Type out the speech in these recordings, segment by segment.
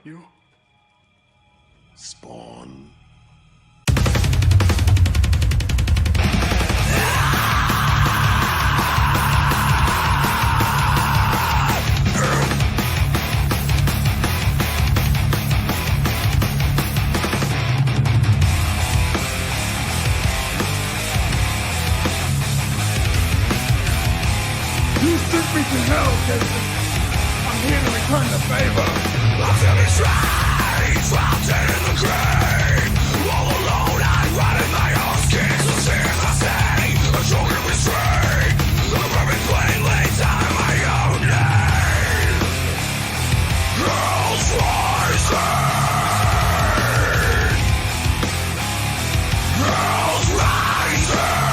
you? Spawn. You sent me to hell, Jason. I'm here to return the favor. I'm feeling strange, trapped in the grave. All alone, I rot in my own skin. So since I say, I'm choking with strain. I'm rubbing plainly down my own name. Hell's rising. Hell's rising.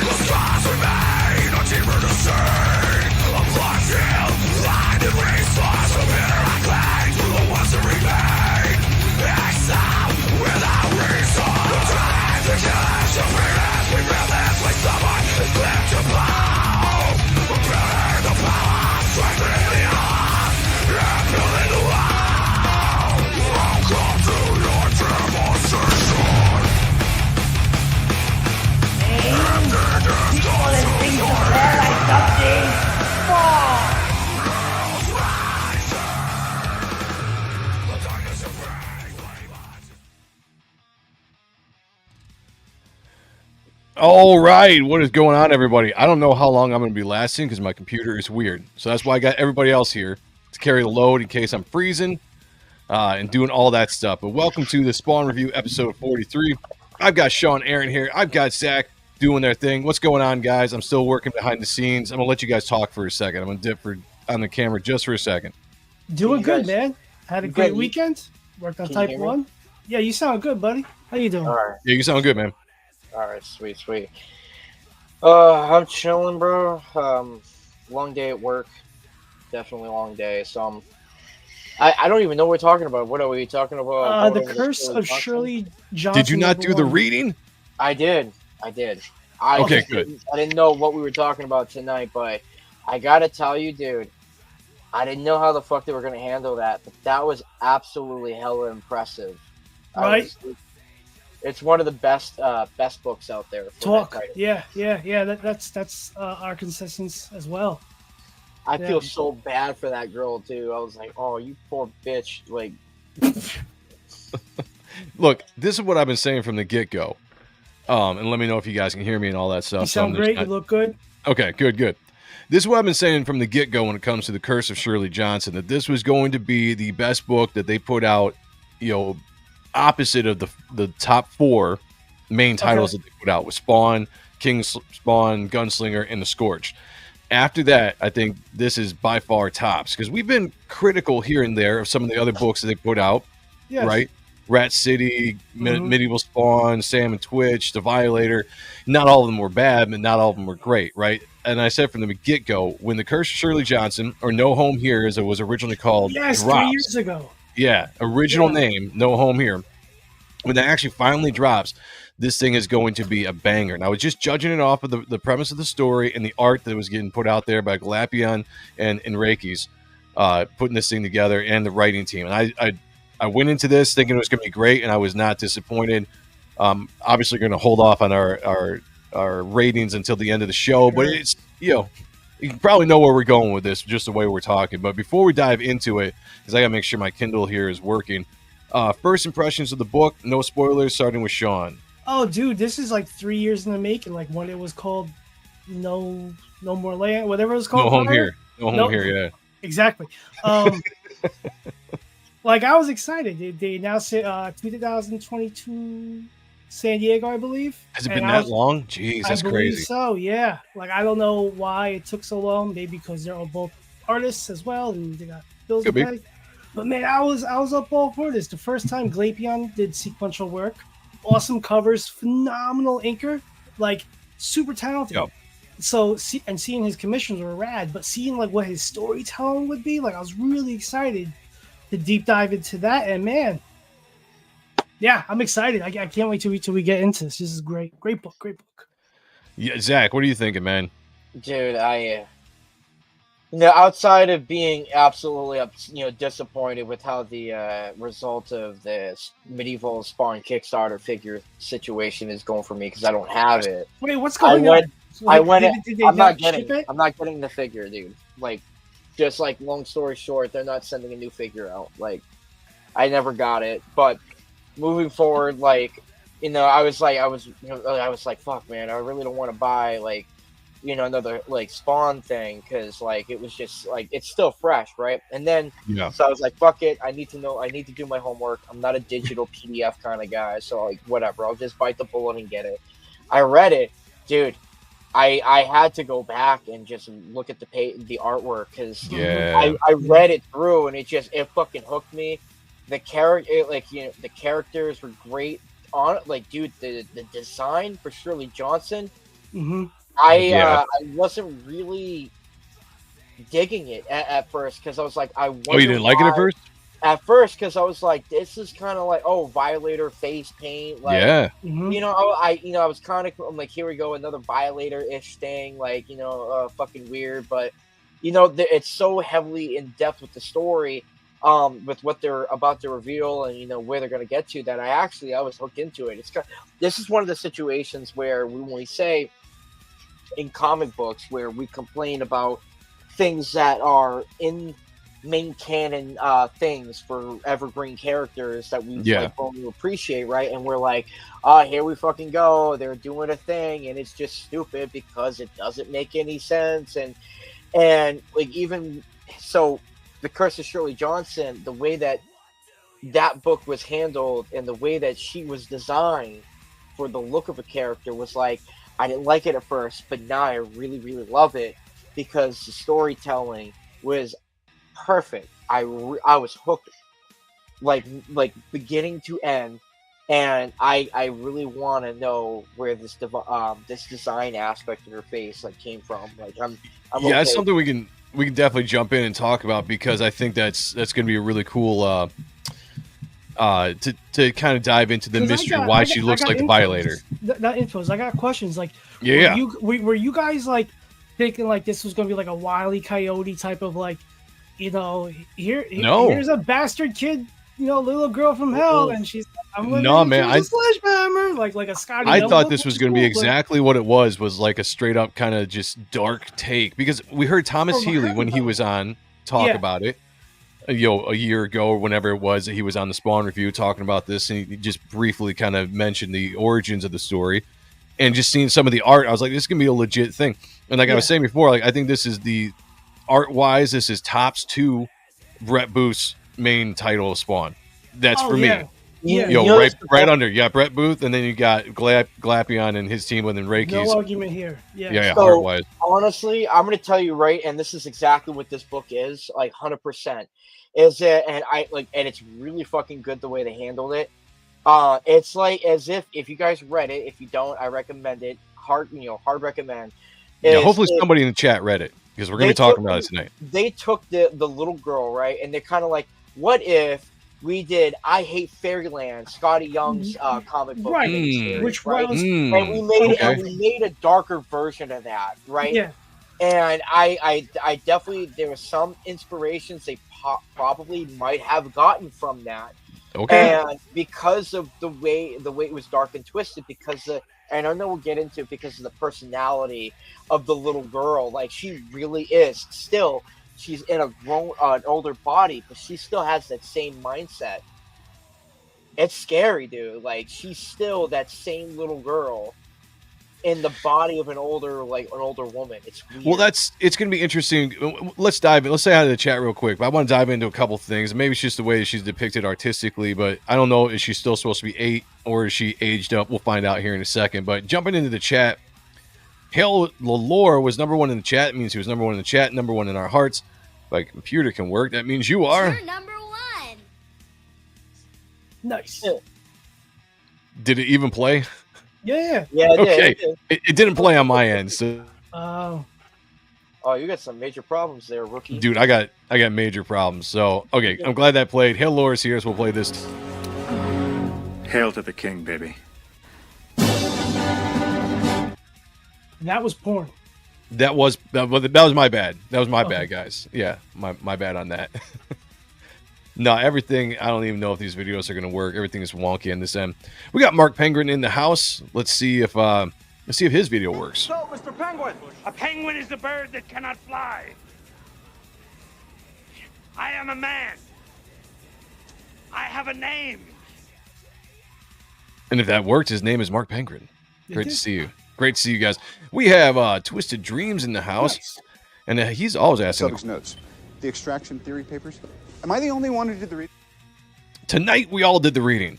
The scars remain, a deeper to see. A blood field, blinded response. From here I cling to the ones that remain. Exile without reason. The time to kill the freedom. We build this like someone is clipped to blow. We're building the power, strengthening the arm, and building the wall. Welcome to your demonstration. People and things of there like something. Fall. All right, what is going on, everybody? I don't know how long I'm going to be lasting because my computer is weird. So that's why I got everybody else here to carry the load in case I'm freezing and doing all that stuff. But welcome to the Spawn Review episode 43. I've got Sean Aaron here. I've got Zach doing their thing. What's going on, guys? I'm still working behind the scenes. I'm going to let you guys talk for a second. I'm going to dip on the camera just for a second. Doing good, guys- man. Had a great weekend. Worked on Can you type hear me? 1. Yeah, you sound good, buddy. How you doing? All right, Yeah, you sound good, man. sweet. I'm chilling, bro. Long day at work, definitely long day. So I don't even know what we're talking about. What are we talking about? The Curse of Sherlee Johnson. Did you not do the #1. reading? I did. Okay, good. I didn't know what we were talking about tonight, but I gotta tell you, dude, I didn't know how the fuck they were gonna handle that, but that was absolutely hella impressive. Right? It's one of the best books out there. For Talk. that title. Yeah. That's our consistency as well. I Yeah. feel so bad for that girl too. I was like, "Oh, you poor bitch!" Like, Look, this is what I've been saying from the get-go. And let me know if you guys can hear me and all that stuff. You sound great. You look good. Okay, good. This is what I've been saying from the get-go when it comes to the Curse of Sherlee Johnson, that this was going to be the best book that they put out, opposite of the top 4 main titles that they put out, with Spawn, King Spawn, Gunslinger, and The Scorched. After that, I think this is by far tops, because we've been critical here and there of some of the other books that they put out, Yes. right? Rat City, Medieval Spawn, Sam and Twitch, The Violator. Not all of them were bad, but not all of them were great, right? And I said from the get-go, when the Curse of Sherlee Johnson, or No Home Here as it was originally called, Yes, drops, 3 years ago. yeah, original name, No Home Here, when that actually finally drops, this thing is going to be a banger. And I was just judging it off of the premise of the story and the art that was getting put out there by Galapion and Reiki's putting this thing together, and the writing team. And I went into this thinking it was going to be great, and I was not disappointed. Obviously going to hold off on our ratings until the end of the show, but it's, you can probably know where we're going with this, just the way we're talking. But before we dive into it, because I got to make sure my Kindle here is working, first impressions of the book, no spoilers, starting with Sean. Oh, dude, this is like 3 years in the making. Like when it was called No More Land, whatever it was called. No Home prior. Here. No Home Here, yeah. Exactly. Like I was excited. They announced it 2022 San Diego, I believe. Has it been that long? Jeez, that's I believe crazy. so, yeah. Like I don't know why it took so long. Maybe because they're all both artists as well, and they got bills to Could be. pay. But man, I was up all for this. The first time Glapion did sequential work, awesome covers, phenomenal inker, like super talented. Yep. So seeing his commissions were rad, but seeing like what his storytelling would be, like I was really excited to deep dive into that. And man, yeah, I'm excited. I can't wait till we get into this. This is great book. Yeah, Zach, what are you thinking, man? dude, outside of being absolutely disappointed with how the result of this medieval Spawn Kickstarter figure situation is going for me because I don't have it. Wait, what's I going went, on? I Like, went. did they I'm not ship getting. it? I'm not getting the figure, dude. Like, just like long story short, they're not sending a new figure out. Like, I never got it. But moving forward, like, I was like, fuck, man, I really don't want to buy like, another like Spawn thing because like it was just like it's still fresh, right? And then Yeah. so I was like, fuck it, I need to do my homework. I'm not a digital PDF kind of guy, so like whatever, I'll just bite the bullet and get it. I read it, dude. I had to go back and just look at the artwork because Yeah. I read it through and it fucking hooked me. The the characters were great on it. Like, dude, the design for Shirley Johnson, Mm-hmm. Yeah. I wasn't really digging it at first because I was like, I wonder Oh, you didn't like it at first? At first, because I was like, this is kind of like, oh, Violator face paint, like, Yeah. Mm-hmm. I was kind of, I'm like, here we go, another Violator-ish thing, like, fucking weird, but, it's so heavily in depth with the story, with what they're about to reveal and, where they're going to get to, that I was hooked into it. This is one of the situations where when we say in comic books where we complain about things that are in main canon things for evergreen characters that we like grown to appreciate, right? And we're like, here we fucking go, they're doing a thing and it's just stupid because it doesn't make any sense. And like, even so, the Curse of Shirley Johnson, the way that book was handled and the way that she was designed for the look of a character was like, I didn't like it at first, but now I really, really love it because the storytelling was perfect. I was hooked, like beginning to end, and I really want to know where this design aspect of her face like came from. Like, I'm yeah, okay. That's something we can definitely jump in and talk about because I think that's going to be a really cool to kind of dive into the mystery why she looks like the Violator. Not infos. I got questions. Like, Yeah. Were you guys like thinking like this was gonna be like a Wile E. Coyote type of like, No. here's a bastard kid, little girl from hell, and she's I'm gonna No, make man, a sledgehammer, like a Scotty. I Young thought look, this was which going to is be cool, but- exactly what it was like a straight up kind of just dark take because we heard Thomas Healy when he was on talk about it, a year ago or whenever it was that he was on the Spawn review talking about this, and he just briefly kind of mentioned the origins of the story and just seeing some of the art. I was like, this is going to be a legit thing. And like I was saying before, like I think this is the art wise, this is tops to Brett Booth's main title of Spawn. That's for me. Yeah. Right under. Yeah, Brett Booth, and then you got Glapion and his team, and then Reiki's. No argument here. Yeah. So, art-wise. honestly, I'm going to tell you right, and this is exactly what this book is, like 100%. Is it? And it's really fucking good the way they handled it. It's like as if you guys read it. If you don't, I recommend it. Hard recommend. Hopefully somebody in the chat read it because we're going to be talking about it tonight. They took the little girl, right, and they're kind of like, what if we did I Hate Fairyland, Scotty Young's comic book, Right. series, Which right? was And we made a darker version of that, right? Yeah. And I definitely, there were some inspirations they probably might have gotten from that. Okay. And because of the way it was dark and twisted, and I know we'll get into it because of the personality of the little girl, like she really is still. She's in an older body, but she still has that same mindset. It's scary, dude. Like, she's still that same little girl in the body of an older woman. It's weird. Well, it's going to be interesting. Let's dive in. Let's say hi to the chat real quick. But I want to dive into a couple things. Maybe it's just the way she's depicted artistically, but I don't know. Is she still supposed to be 8 or is she aged up? We'll find out here in a second. But jumping into the chat, Hail Lalore was number 1 in the chat. It means he was number 1 in the chat, number 1 in our hearts. If my computer can work, that means you are. You're number 1. Nice. Yeah. Did it even play? Yeah. Yeah. Okay. It didn't play on my end. So, Oh, you got some major problems there, rookie. dude, I got major problems. So, okay, I'm glad that played. Hail Laura's here, so we'll play this. Hail to the king, baby. That was porn. That was my bad. That was my bad, guys. Yeah, my bad on that. No, everything. I don't even know if these videos are going to work. Everything is wonky on this end. We got Mark Penguin in the house. Let's see if his video works. So, Mr. Penguin, a penguin is a bird that cannot fly. I am a man. I have a name. And if that worked, his name is Mark Penguin. Great to see you. Great to see you guys. We have Twisted Dreams in the house, and he's always asking. Subject's notes. The extraction theory papers. Am I the only one who did the reading? Tonight we all did the reading.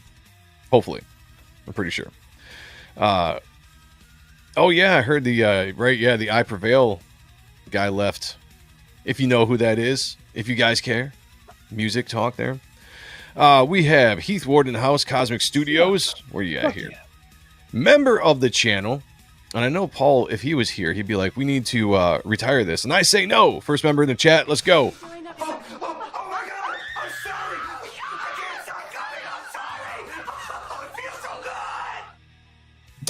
Hopefully, I'm pretty sure. Oh yeah, I heard the the I Prevail guy left. If you know who that is, if you guys care, music talk there. We have Heath Ward in the house, Cosmic Studios. Where you at here? Member of the channel. And I know Paul, if he was here, he'd be like, we need to retire this. And I say no. First member in the chat. Let's go. Oh my God! I'm sorry! I can't stop coming! I'm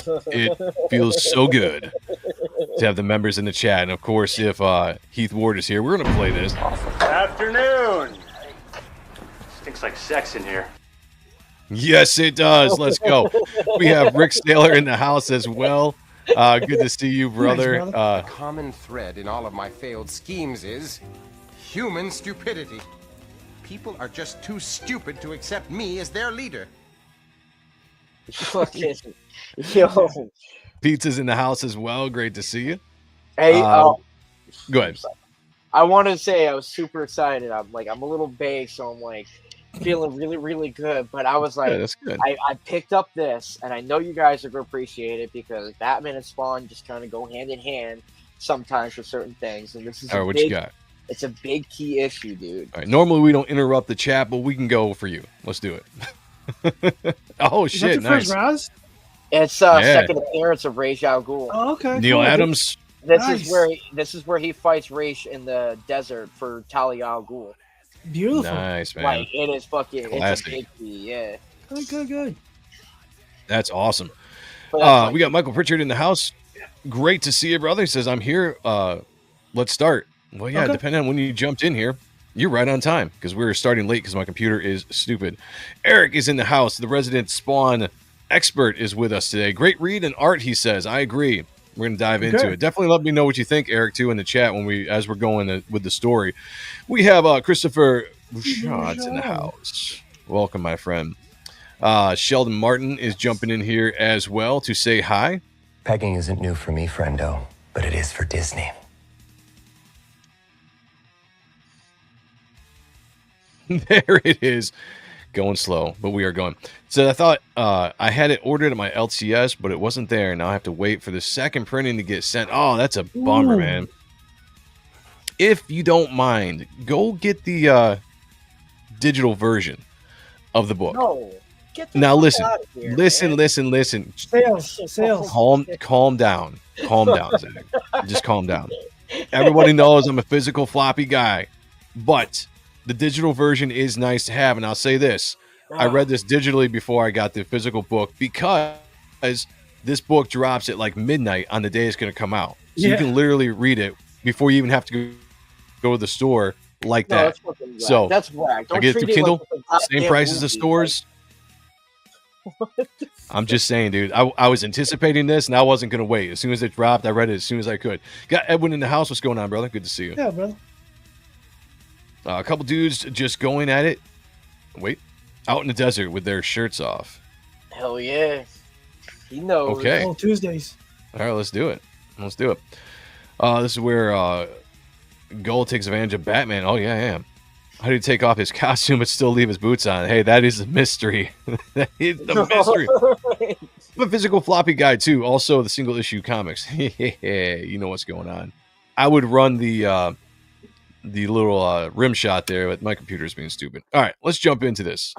sorry! Oh, it feels so good! It feels so good to have the members in the chat. And of course, if Heath Ward is here, we're going to play this. Afternoon. Stinks like sex in here. Yes, it does. Let's go. We have Rick Saylor in the house as well. Good to see you, brother. The common thread in all of my failed schemes is human stupidity. People are just too stupid to accept me as their leader. Yo. Pizza's in the house as well. Great to see you. Hey, go ahead. I want to say I was super excited. I'm a little vague, so I'm like feeling really, really good. But I was like, Yeah, that's good. I picked up this, and I know you guys are going to appreciate it because Batman and Spawn just kind of go hand in hand sometimes for certain things. And this is All right, what you got? It's a big key issue, dude. All right, normally we don't interrupt the chat, but we can go for you. Let's do it. Oh, Is that shit. your first Nice. Raz? It's second appearance of Ra's al Ghul. Oh, okay. Neil cool. Adams. This Nice. is where he fights Ra's in the desert for Talia al Ghul. Beautiful. Nice, man. Like it is fucking Classic. it's a big key, yeah. Good. That's awesome. But that's We got Michael Pritchard in the house. Great to see you, brother. He says, I'm here. Let's start. Well, yeah, Okay. depending on when you jumped in here, you're right on time because we were starting late because my computer is stupid. Eric is in the house. The resident Spawn expert is with us today. Great read and art, he says. I agree. We're going to dive into it. Definitely let me know what you think, Eric, too, in the chat as we're going with the story. We have Christopher Bouchard's in the house. Welcome, my friend. Sheldon Martin is jumping in here as well to say hi. Pegging isn't new for me, friendo, but it is for Disney. There it is. Going slow, but we are going. So I thought I had it ordered at my LCS, but it wasn't there. Now I have to wait for the second printing to get sent. Oh, that's a bummer, man. If you don't mind, go get the digital version of the book. No. Get the Now fuck listen, out of here, listen, man. listen. Sales. Calm down, Zach. Just calm down. Everybody knows I'm a physical floppy guy, but the digital version is nice to have. And I'll say this: I read this digitally before I got the physical book because this book drops at like midnight on the day it's going to come out, so you can literally read it before you even have to go to the store like No, that. that's fucking whack. So That's whack. I Don't get it treat through Kindle, like a same goddamn price as the movie. stores. I'm just saying, dude. I was anticipating this, and I wasn't going to wait. As soon as it dropped, I read it as soon as I could. Got Edwin in the house. What's going on, brother? Good to see you. Yeah, brother. A couple dudes just going at it. Wait, out in the desert with their shirts off. Hell yeah. He knows. Okay. Oh, Tuesdays. All right, let's do it. This is where Gold takes advantage of Batman. Oh, yeah, I am. How did he take off his costume but still leave his boots on? Hey, that is a mystery. That is the mystery. I'm a physical floppy guy, too. Also, the single issue comics. You know what's going on. I would run the little rim shot there, but my computer's being stupid. All right, let's jump into this.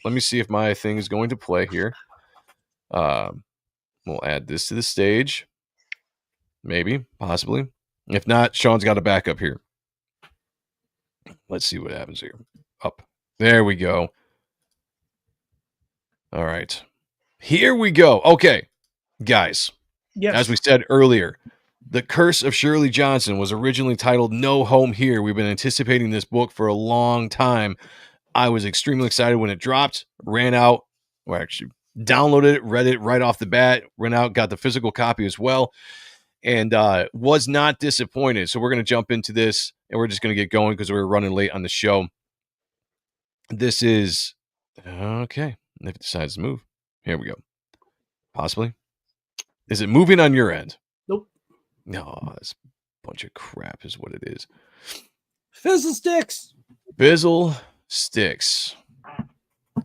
Let me see if my thing is going to play here. We'll add this to the stage. Maybe, possibly. If not, Sean's got a backup here. Let's see what happens here. Up. There we go. All right. Here we go. Okay, guys. Yes. As we said earlier, The Curse of Sherlee Johnson was originally titled No Home Here. We've been anticipating this book for a long time. I was extremely excited when it dropped, ran out, or actually downloaded it, read it right off the bat, ran out, got the physical copy as well, and was not disappointed. So we're going to jump into this, and we're just going to get going because we're running late on the show. This is, okay, if it decides to move, here we go. Possibly. Is it moving on your end? Nope. No, it's a bunch of crap is what it is. Fizzle sticks. Fizzle sticks.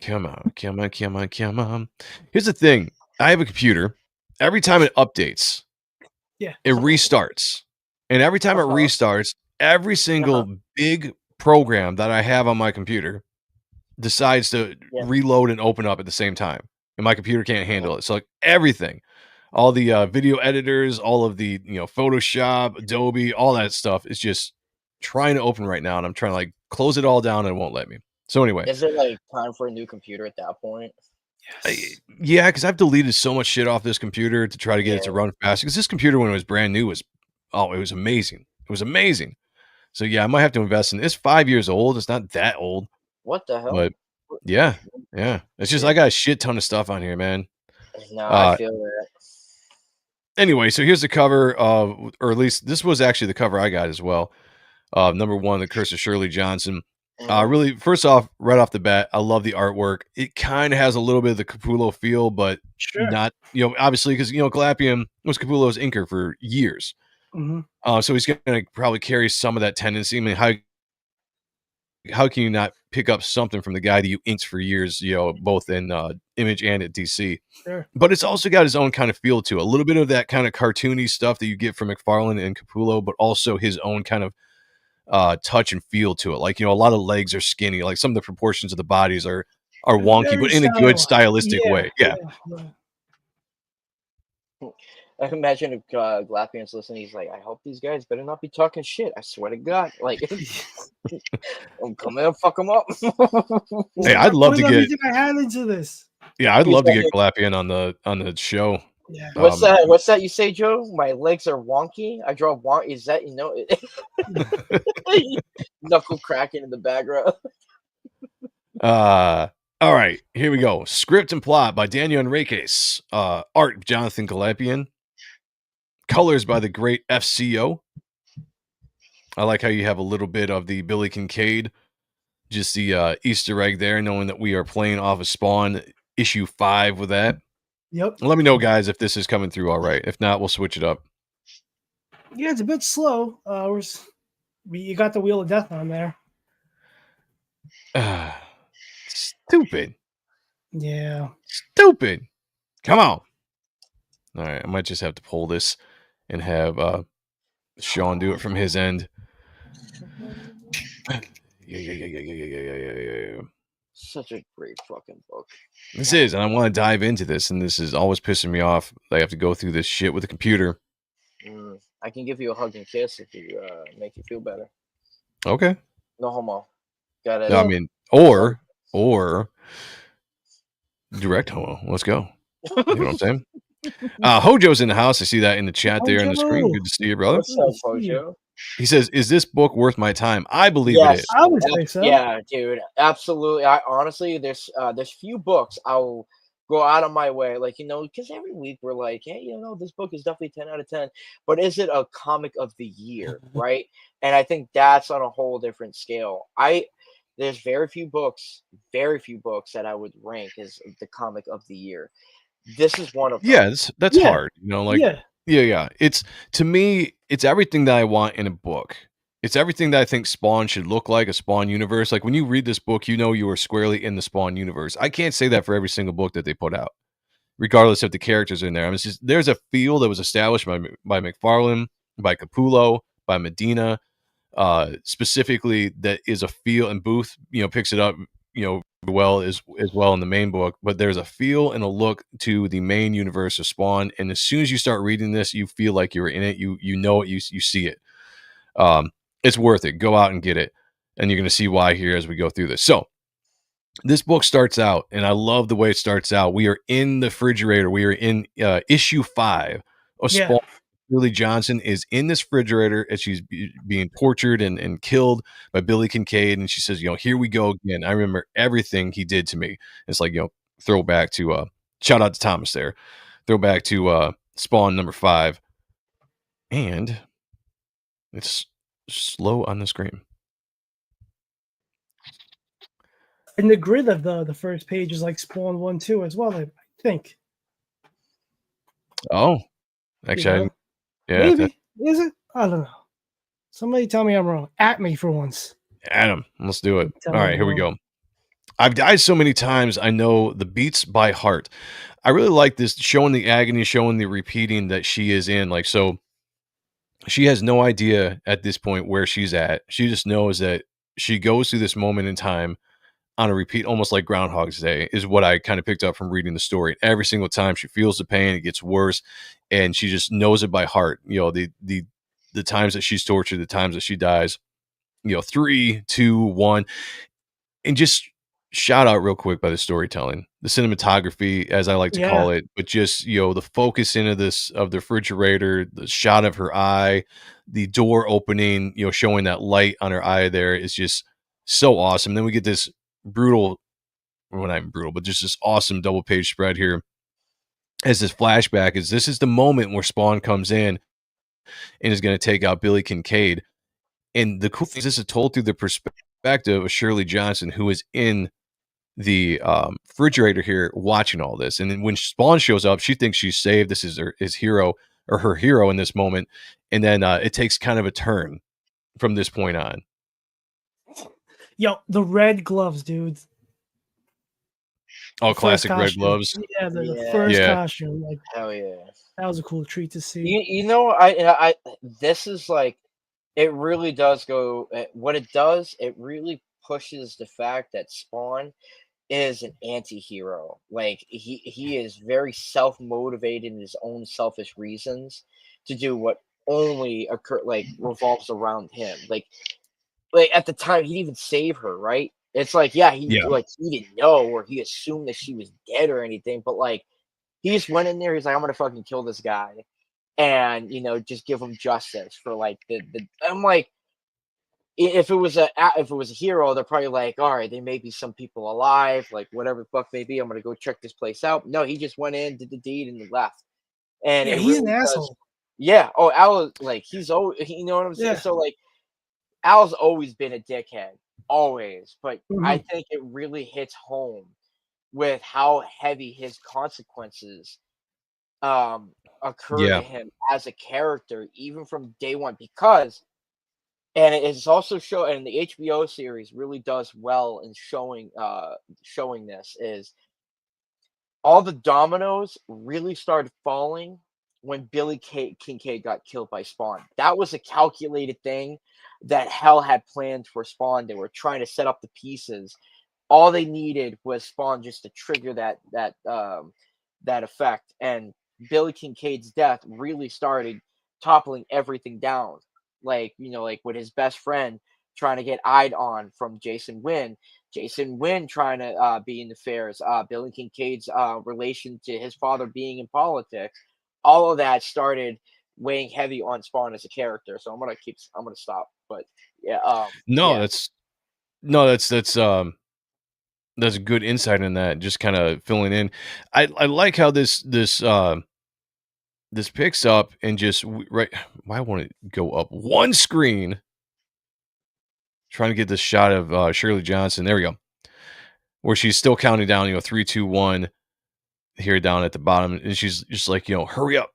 Come on, come on, come on, come on. Here's the thing. I have a computer. Every time it updates, Yeah. it restarts. And every time it restarts, every single big program that I have on my computer decides to reload and open up at the same time. And my computer can't handle it. So like everything, all the video editors, all of the, Photoshop, Adobe, all that stuff is just trying to open right now. And I'm trying to like close it all down and it won't let me. So anyway. Is it like time for a new computer at that point? Yeah, because I've deleted so much shit off this computer to try to get it to run fast. Because this computer, when it was brand new, it was amazing. It was amazing. So yeah, I might have to invest in it. It's 5 years old. It's not that old. What the hell? But yeah. It's just I got a shit ton of stuff on here, man. No, I feel that. Anyway, so here's the cover of, or at least this was actually the cover I got as well. Number 1, The Curse of Sherlee Johnson. Really, first off, right off the bat, I love the artwork. It kind of has a little bit of the Capullo feel, but not, obviously, because, Galapian was Capullo's inker for years. Mm-hmm. So he's going to probably carry some of that tendency. I mean, how can you not pick up something from the guy that you inked for years, both in Image and at DC? Sure. But it's also got his own kind of feel to it. A little bit of that kind of cartoony stuff that you get from McFarlane and Capullo, but also his own kind of touch and feel to it. Like, a lot of legs are skinny. Like some of the proportions of the bodies are wonky, but in a good stylistic way. Yeah. I can imagine if Galapian's listening, he's like, I hope these guys better not be talking shit. I swear to God. Like, I'm coming to fuck them up. Hey, I'd love to get everything I had into this. Yeah, I'd love to get Galapian on the show. Yeah. What's that you say, Joe? My legs are wonky. I draw wonk. Is that knuckle cracking in the background? All right, here we go. Script and plot by Daniel Enriquez. Art Jonathan Galapian. Colors by the great FCO. I like how you have a little bit of the Billy Kincaid, just the Easter egg there, knowing that we are playing off of Spawn issue 5 with that. Yep. Let me know, guys, if this is coming through all right. If not, we'll switch it up. Yeah, it's a bit slow. You got the Wheel of Death on there. Stupid. Yeah. Stupid. Come on. All right, I might just have to pull this and have Sean do it from his end. Yeah. Such a great fucking book. This is, and I want to dive into this, and this is always pissing me off. I have to go through this shit with the computer. I can give you a hug and kiss if you make you feel better. Okay. No homo. Got it. I mean, or direct homo. Let's go. You know what I'm saying? Hojo's in the house. I see that in the chat there on the screen. Good to see you, brother. What's up, Hojo? He says, "Is this book worth my time?" I believe it is. I would say so. Yeah, dude, absolutely. I honestly, there's few books I'll go out of my way, like, because every week we're like, hey, this book is definitely 10 out of 10. But is it a comic of the year, right? And I think that's on a whole different scale. There's very few books that I would rank as the comic of the year. This is one of them. Yeah, that's hard. Yeah. It's, to me, it's everything that I want in a book. It's everything that I think Spawn should look like, a Spawn universe. Like when you read this book, you are squarely in the Spawn universe. I can't say that for every single book that they put out, regardless if the characters are in there. I mean, there's a feel that was established by McFarlane, by Capullo, by Medina, specifically that is a feel, and Booth, picks it up, well as well in the main book. But there's a feel and a look to the main universe of Spawn, and as soon as you start reading this, you feel like you're in it. You know it. You see it. It's worth it. Go out and get it, and you're going to see why here as we go through this. So this book starts out, and I love the way it starts out. We are in the refrigerator. We are in issue 5 of Spawn Shirley Johnson is in this refrigerator as she's being tortured and killed by Billy Kincaid. And she says, here we go again. I remember everything he did to me. It's like, throwback to shout out to Thomas there. Throwback to Spawn number 5. And it's slow on the screen. And the grid of the first page is like Spawn 1, 2 as well, I think. Oh, actually, Maybe. Is it? I don't know. Somebody tell me I'm wrong. At me for once. Adam, let's do it. Tell All me right, I'm here we wrong. go. I've died so many times, I know the beats by heart. I really like this, showing the agony, showing the repeating that she is in. Like, so she has no idea at this point where she's at. She just knows that she goes through this moment in time on a repeat, almost like Groundhog's Day, is what I kind of picked up from reading the story. Every single time she feels the pain, it gets worse, and she just knows it by heart. The times that she's tortured, the times that she dies. 3, 2, 1, and just shout out real quick by the storytelling, the cinematography, as I like to call it, but just the focus into this of the refrigerator, the shot of her eye, the door opening, showing that light on her eye there is just so awesome. Then we get this brutal, well, not even brutal, but just this awesome double page spread here as this flashback is this is the moment where Spawn comes in and is going to take out Billy Kincaid. And the cool thing is this is told through the perspective of Shirley Johnson, who is in the refrigerator here watching all this. And then when Spawn shows up, she thinks she's saved. This is his hero or her hero in this moment. And then it takes kind of a turn from this point on. Yo, the red gloves, dude. Oh, classic red gloves. Yeah, the first costume. Like, hell yeah. That was a cool treat to see. I this is like, it really does go, what it does, it really pushes the fact that Spawn is an anti-hero. Like, he is very self-motivated in his own selfish reasons to do what only revolves around him. Like at the time, he didn't even save her, right? It's like, he didn't know, or he assumed that she was dead or anything, but like, he just went in there, he's like, I'm gonna fucking kill this guy, and just give him justice for like the I'm like, if it was a hero, they're probably like, all right, there may be some people alive, like whatever the fuck may be, I'm gonna go check this place out. No, he just went in, did the deed, and left. And he's an asshole. Al, like, he's always, you know what I'm saying? So like, Al's always been a dickhead, always, but I think it really hits home with how heavy his consequences occur to him as a character, even from day one, because, and it's also and the HBO series really does well in showing this, is all the dominoes really started falling when Billy Kincaid got killed by Spawn. That was a calculated thing that Hell had planned for Spawn. They were trying to set up the pieces. All they needed was Spawn just to trigger that effect, and Billy Kincaid's death really started toppling everything down. Like, like with his best friend trying to get eyed on from Jason Wynn trying to be in the affairs, Billy Kincaid's relation to his father being in politics. All of that started weighing heavy on Spawn as a character. So I'm gonna stop. But that's a good insight in that. Just kind of filling in. I like how this picks up and just right. Why won't it go up one screen? Trying to get this shot of Shirley Johnson. There we go. Where she's still counting down, 3, 2, 1 here down at the bottom. And she's just like, hurry up,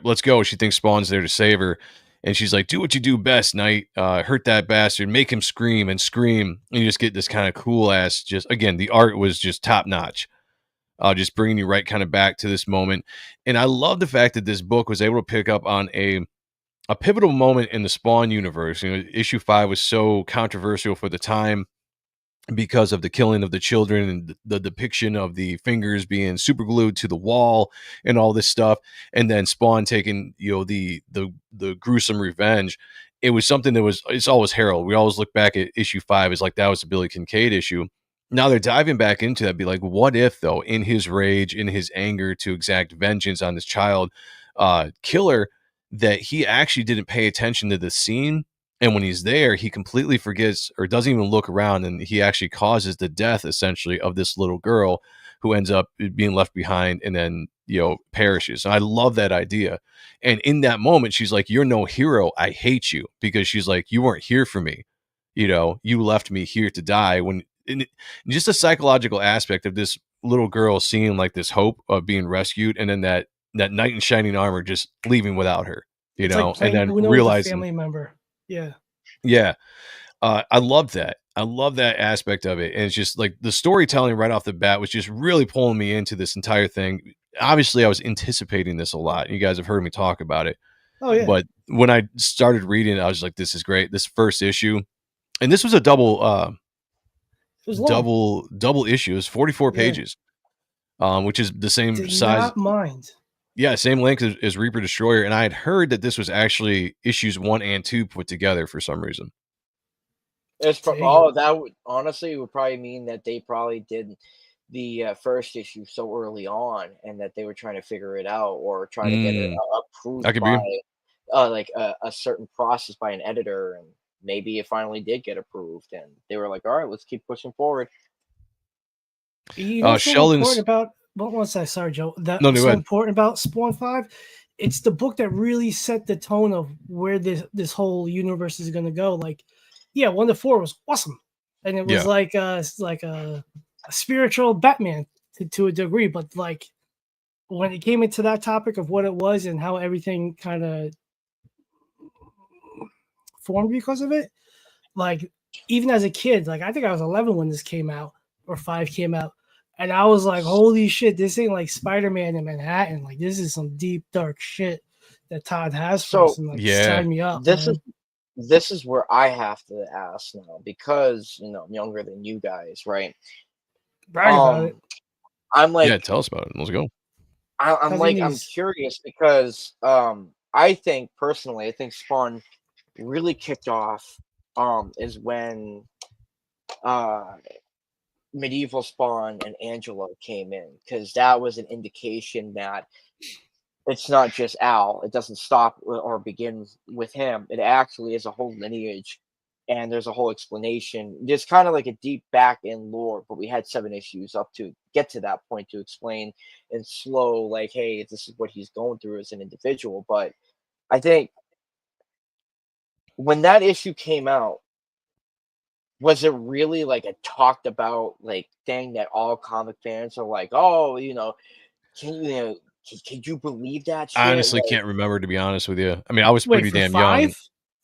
let's go. She thinks Spawn's there to save her. And she's like, do what you do best, Knight. Hurt that bastard, make him scream and scream. And you just get this kind of cool ass, just, again, the art was just top notch. Just bringing you right kind of back to this moment. And I love the fact that this book was able to pick up on a pivotal moment in the Spawn universe. Issue 5 was so controversial for the time because of the killing of the children and the depiction of the fingers being super glued to the wall and all this stuff. And then Spawn taking, the gruesome revenge. It was something that it's always heralded. We always look back at issue 5 as like, that was a Billy Kincaid issue. Now they're diving back into that, be like, what if though, in his rage, in his anger to exact vengeance on this child killer, that he actually didn't pay attention to the scene. And when he's there, he completely forgets or doesn't even look around. And he actually causes the death, essentially, of this little girl who ends up being left behind and then, perishes. And I love that idea. And in that moment, she's like, "You're no hero. I hate you," because she's like, "You weren't here for me. You left me here to die." Just a psychological aspect of this little girl seeing like this hope of being rescued, and then that knight in shining armor just leaving without her, It's like and playing then Uno with a realizing, family member. Yeah. yeah, I love that. I love that aspect of it. And it's just like the storytelling right off the bat was just really pulling me into this entire thing. Obviously, I was anticipating this a lot. You guys have heard me talk about it. Oh yeah. But when I started reading it, I was like, this is great. This first issue. And this was a double It was long. double issue. It was 44 Yeah. pages. Which is the same Did size. not mind. Yeah, same length as Reaper Destroyer. And I had heard that this was actually issues 1 and 2 put together for some reason. It's that would honestly would probably mean that they probably did the first issue so early on, and that they were trying to figure it out or trying to get it approved That could by be. like a certain process by an editor, and maybe it finally did get approved, and they were like, "All right, let's keep pushing forward." You know what's so Sheldon's. important about what was I? Sorry, Joe. That's No, go so ahead. important about Spawn 5. It's the book that really set the tone of where this whole universe is going to go. Like, yeah, 1 to 4 was awesome, and it was Yeah. like a spiritual Batman to a degree. But like when it came into that topic of what it was and how everything kind of formed because of it, like even as a kid, like I think I was 11 when this came out, or 5 came out. And I was like, holy shit, this ain't like Spider-Man in Manhattan. Like, this is some deep, dark shit that Todd has for us. And like, sign me up. This is where I have to ask now, because I'm younger than you guys, right? Brag about it. I'm like, yeah, tell us about it. Let's go. I'm curious because I think Spawn really kicked off is when Medieval Spawn and Angela came in, because that was an indication that it's not just Al. It doesn't stop or begin with him. It actually is a whole lineage, and there's a whole explanation. There's kind of like a deep back end lore, but we had 7 issues up to get to that point to explain in slow, like, hey, this is what he's going through as an individual. But I think when that issue came out, was it really like a talked about like thing that all comic fans are like, oh, can you believe that shit? I honestly Like, can't remember, to be honest with you. I mean, I was Wait, pretty for damn 5? young.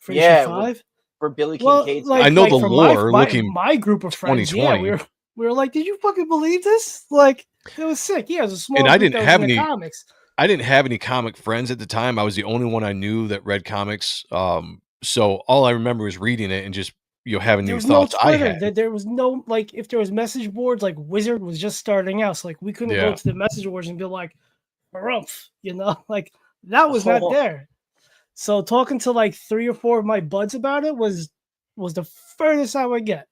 For yeah, issue 5? for Billy Well, Kincaid's like, I know like the for lore. Looking my group of friends, yeah, 2020. we were like, did you fucking believe this? Like, it was sick. Yeah, it was a small And I group didn't that was have in the any. comics. I didn't have any comic friends at the time. I was the only one I knew that read comics. So all I remember was reading it and just having There these was no thoughts I Twitter. had. There was no, like, if there was message boards, like Wizard was just starting out, so like we couldn't go Yeah. to the message boards and be like, "Harumph," like that was not there. So talking to like 3 or 4 of my buds about it was the furthest I would get.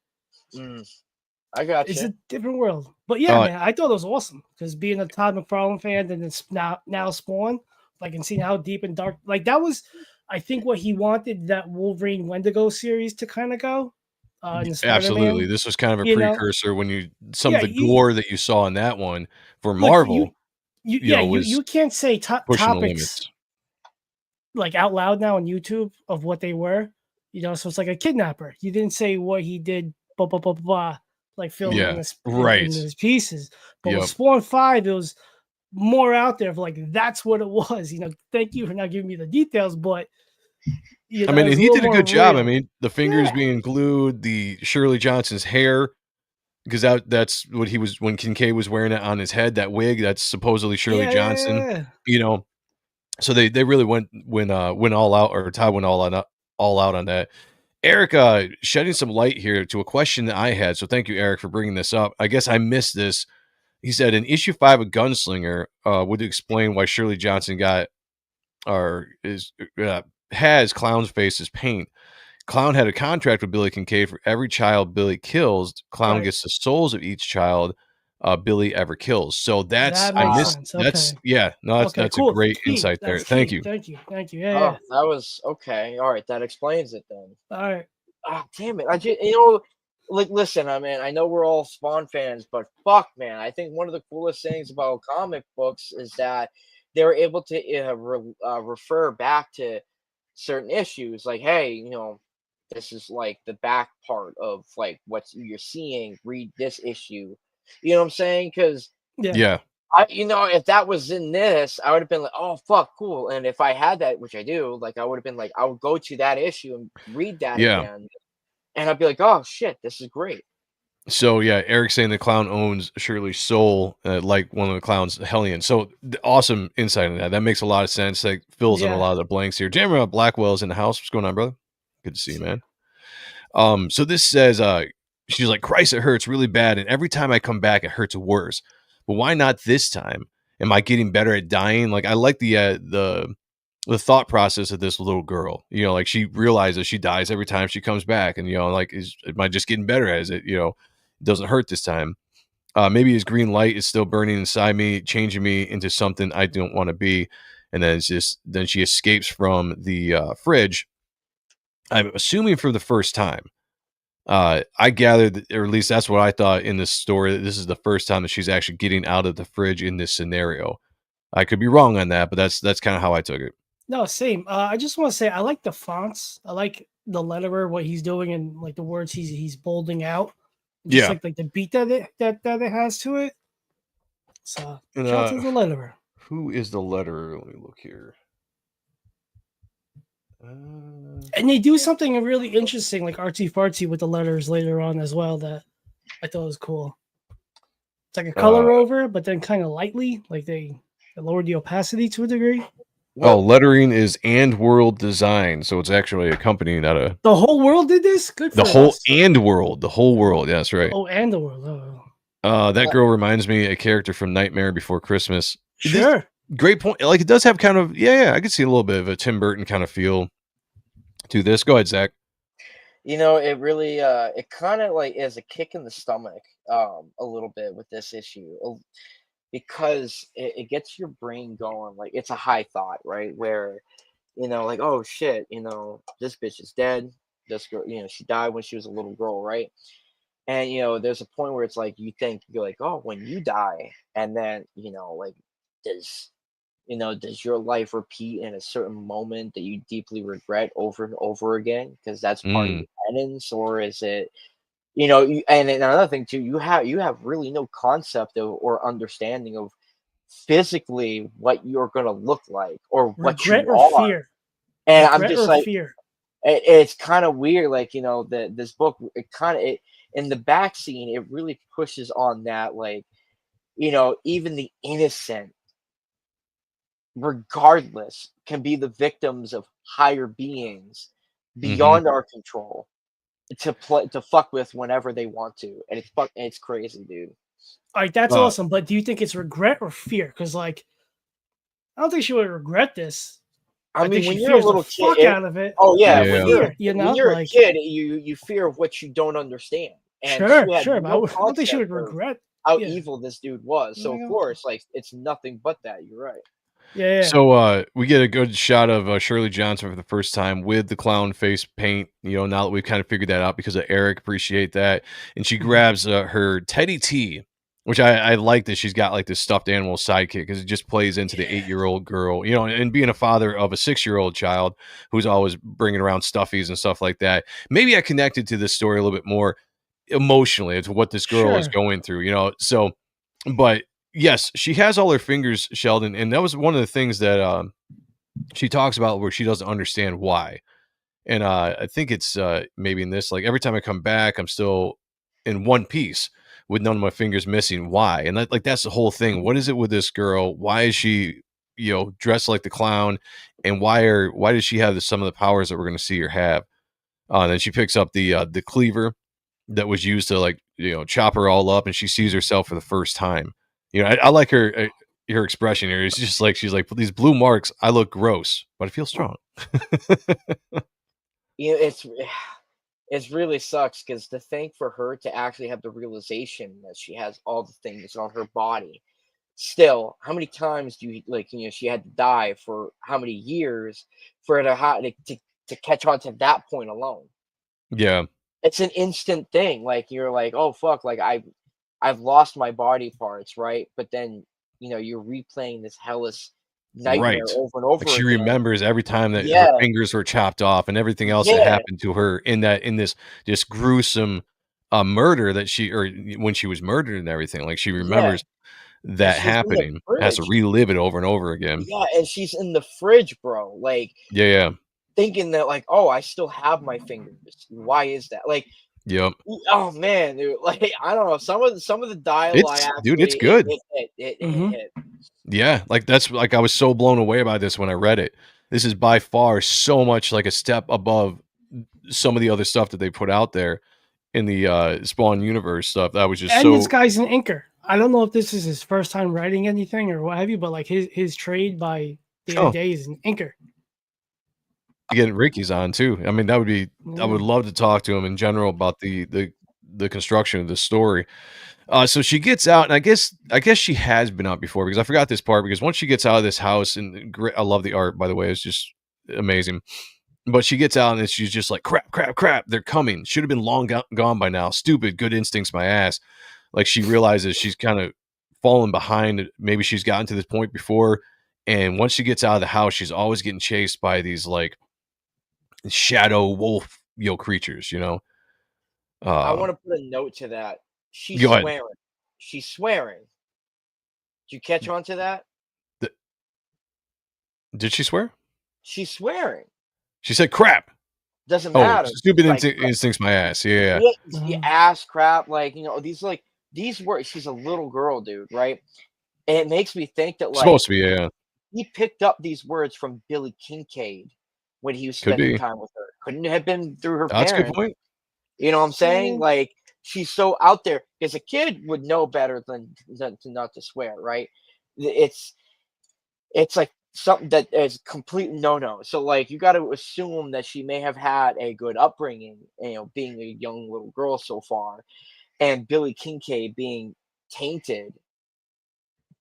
I got It's you. a different world. But yeah, man, I thought it was awesome because being a Todd McFarlane fan and it's now Spawn, like, and seeing how deep and dark, like that was, I think, what he wanted that Wolverine Wendigo series to kind of go. In the Spider-Man, Absolutely, this was kind of a precursor when some of the gore that you saw in that one for Marvel. You can't say pushing the topics limits like out loud now on YouTube of what they were. So it's like a kidnapper. You didn't say what he did, blah blah blah blah, like filming in his pieces. But with Spawn 5, it was more out there of like that's what it was. Thank you for not giving me the details, but I mean, and he did a good job. I mean, the fingers being glued, the Shirley Johnson's hair, because that's what he was when Kincaid was wearing it on his head. That wig, that's supposedly Shirley Johnson. So they really went all out, or Todd went all out on that. Eric shedding some light here to a question that I had. So thank you, Eric, for bringing this up. I guess I missed this. He said in issue 5 of Gunslinger would explain why Shirley Johnson has Clown's face as paint. Clown had a contract with Billy Kincaid for every child Billy kills. Clown gets the souls of each child Billy ever kills. So that's That I makes missed sense. that's Okay. yeah, no, Okay. that's a Cool. great Key. insight there. That's Thank key. you. Thank you. Thank you. Yeah. Oh, Yeah. that was okay. All right, that explains it then. All right. Ah, damn it! I just, you know, like, listen, I mean, I know we're all Spawn fans, but fuck, man, I think one of the coolest things about comic books is that they're able to refer back to certain issues. Like, hey, you know, this is like the back part of like what you're seeing. Read this issue. You know what I'm saying? Because Yeah. Yeah. you know, if that was in this, I would have been like, oh fuck, cool. And if I had that, which I do, like, I would have been like, I would go to that issue and read that Yeah. again, and I'd be like, oh shit, this is great. So yeah, Eric saying the clown owns Shirley's soul, like one of the clown's Hellion. So awesome insight in that. That makes a lot of sense. That fills in a Yeah. lot of the blanks here. Jammer Blackwell's in the house. What's going on, brother? Good to see you, man. So this says, she's like, Christ, it hurts really bad, and every time I come back, it hurts worse. But why not this time? Am I getting better at dying? Like, I like the thought process of this little girl. You know, like she realizes she dies every time she comes back, and you know, like, am I just getting better as it? You know, it doesn't hurt this time. Maybe his green light is still burning inside me, changing me into something I don't want to be. And then then she escapes from the fridge. I'm assuming for the first time. I gathered, or at least that's what I thought in this story, that this is the first time that she's actually getting out of the fridge in this scenario. I could be wrong on that, but that's kind of how I took it. No, same. I just want to say I like the fonts. I like the letterer, what he's doing, and like the words he's bolding out. Just Yeah. like the beat that it has to it. So And, shout out to the letterer. Who is the letterer? Let me look here. And they do something really interesting, like artsy fartsy with the letters later on as well. That I thought was cool. It's like a color over, but then kind of lightly, like they lowered the opacity to a degree. Oh, lettering is And World Design, so it's actually a company, not a. The whole world did this. Good for The whole us. And World, the whole world. Yeah, that's right. Oh, and the world. Oh. That girl reminds me of a character from Nightmare Before Christmas. Sure. Great point. Like, it does have kind of I could see a little bit of a Tim Burton kind of feel to this. Go ahead, Zach. You know, it really it kind of like is a kick in the stomach a little bit with this issue, because it gets your brain going. Like, it's a high thought, right? Where, you know, like, oh shit, you know, this bitch is dead. This girl, you know, she died when she was a little girl, right? And you know, there's a point where it's like you're like, oh, when you die, and then, you know, like, does your life repeat in a certain moment that you deeply regret over and over again because that's part of your penance, or is it, you know? And another thing too, you have really no concept of or understanding of physically what you're gonna look like or what Regret you or are. fear. And Regret I'm just or like, fear. it's kind of weird, like, you know, this book, it in the back scene, it really pushes on that, like, you know, even the innocent, regardless, can be the victims of higher beings beyond our control to fuck with whenever they want to, and it's crazy, dude. All right, that's awesome. But do you think it's regret or fear? Because like, I don't think she would regret this. I mean, think when she you're a fears the little fuck kid, out of it. oh yeah, Yeah. when Fear, you know, you're like- a kid, you fear what you don't understand. And Sure, she had sure, but no I don't think she would concept of regret. how yeah. evil this dude was. So of course, like, it's nothing but that. You're right. Yeah. So we get a good shot of Shirley Johnson for the first time with the clown face paint. You know, now that we've kind of figured that out because of Eric, appreciate that. And she grabs her Teddy T, which I like that she's got like this stuffed animal sidekick because it just plays into the 8-year-old girl, you know, and being a father of a 6-year-old child who's always bringing around stuffies and stuff like that. Maybe I connected to this story a little bit more emotionally to what this girl is going through, you know. So, but yes, she has all her fingers, Sheldon, and that was one of the things that she talks about where she doesn't understand why. And I think it's maybe in this, like, every time I come back, I'm still in one piece with none of my fingers missing. Why? And that's the whole thing. What is it with this girl? Why is she, you know, dressed like the clown? And why does she have some of the powers that we're going to see her have? And then she picks up the cleaver that was used to, like, you know, chop her all up, and she sees herself for the first time. You know, I like her expression here. It's just like she's like, these blue marks, I look gross, but I feel strong. You know, it really sucks because to think for her to actually have the realization that she has all the things on her body. Still, how many times do you like? She had to die for how many years for her to catch on to that point alone. Yeah. It's an instant thing. Like you're like, oh fuck, like I've lost my body parts, right? But then you're replaying this hellish nightmare Right. over and Like over she again. remembers every time that her Yeah, fingers were chopped off and everything else that yeah, happened to her in this gruesome murder that she or when she was murdered and everything. Like she yeah. remembers And that she's in the happening, has to fridge. relive it over and over again. Yeah, and she's in the fridge, bro. Like Yeah, yeah. thinking that, like, oh, I still have my fingers. Why is that? Like, Yep. oh man, dude. Like, I don't know. Some of the dialogue It's dude, it's actually good. Mm-hmm. hit. Yeah, like that's like I was so blown away by this when I read it. This is by far so much like a step above some of the other stuff that they put out there in the Spawn universe stuff. That was just And this so guy's an inker. I don't know if this is his first time writing anything or what have you, but like his trade by the end of oh, the day is an inker. again, Ricky's on too. I mean, that would be I would Yeah. love to talk to him in general about the construction of the story. So she gets out, and I guess she has been out before because I forgot this part because once she gets out of this house, and I love the art, by the way, it's just amazing. But she gets out and she's just like, crap, crap, crap. They're coming. Should have been long gone by now. Stupid. Good instincts, my ass. Like she realizes she's kind of fallen behind. Maybe she's gotten to this point before. And once she gets out of the house, she's always getting chased by these like shadow wolf, creatures, I Uh, want to put a note to that. She's go ahead. swearing. She's swearing. Did you catch on to that? Th- Did she swear? She's swearing. She said crap. Doesn't Oh, matter. stupid She's like, instincts, my ass. Yeah. yeah, the ass crap. Like these words. She's a little girl, dude, right? And it makes me think that like Supposed to be. Yeah. he picked up these words from Billy Kincaid when he was Could spending be. time with her. Couldn't have been through her That's a good parents. point. You know what I'm saying? Like she's so out there because a kid would know better than to not to swear, right? It's like something that is complete no. So like you got to assume that she may have had a good upbringing, being a young little girl so far, and Billy Kincaid being tainted,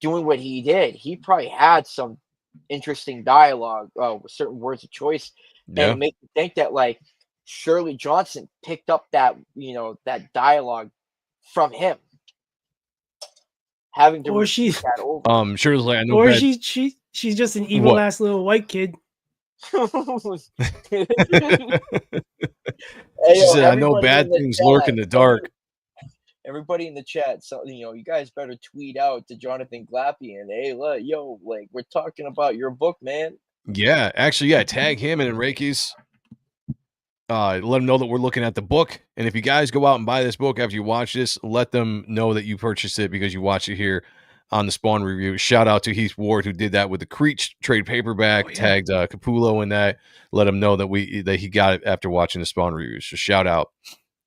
doing what he did. He probably had some interesting dialogue with certain words of choice, and Yeah. it makes me think that like Shirley Johnson picked up that that dialogue from him, having to Or she repeat that over. Sure. Like I know or bad. she's just an evil What? ass little white kid. Hey, She yo, said, "I know everybody in bad the things lurk in chat, the dark." everybody in the chat, so you guys better tweet out to Jonathan Glapian. Hey, look, yo, like we're talking about your book, man. Yeah, actually, yeah. Tag him and Reiki's. Let them know that we're looking at the book. And if you guys go out and buy this book after you watch this, let them know that you purchased it because you watched it here on the Spawn review. Shout out to Heath Ward who did that with the Creech trade paperback. Tagged Capullo in that. Let him know that he got it after watching the Spawn review. So shout out.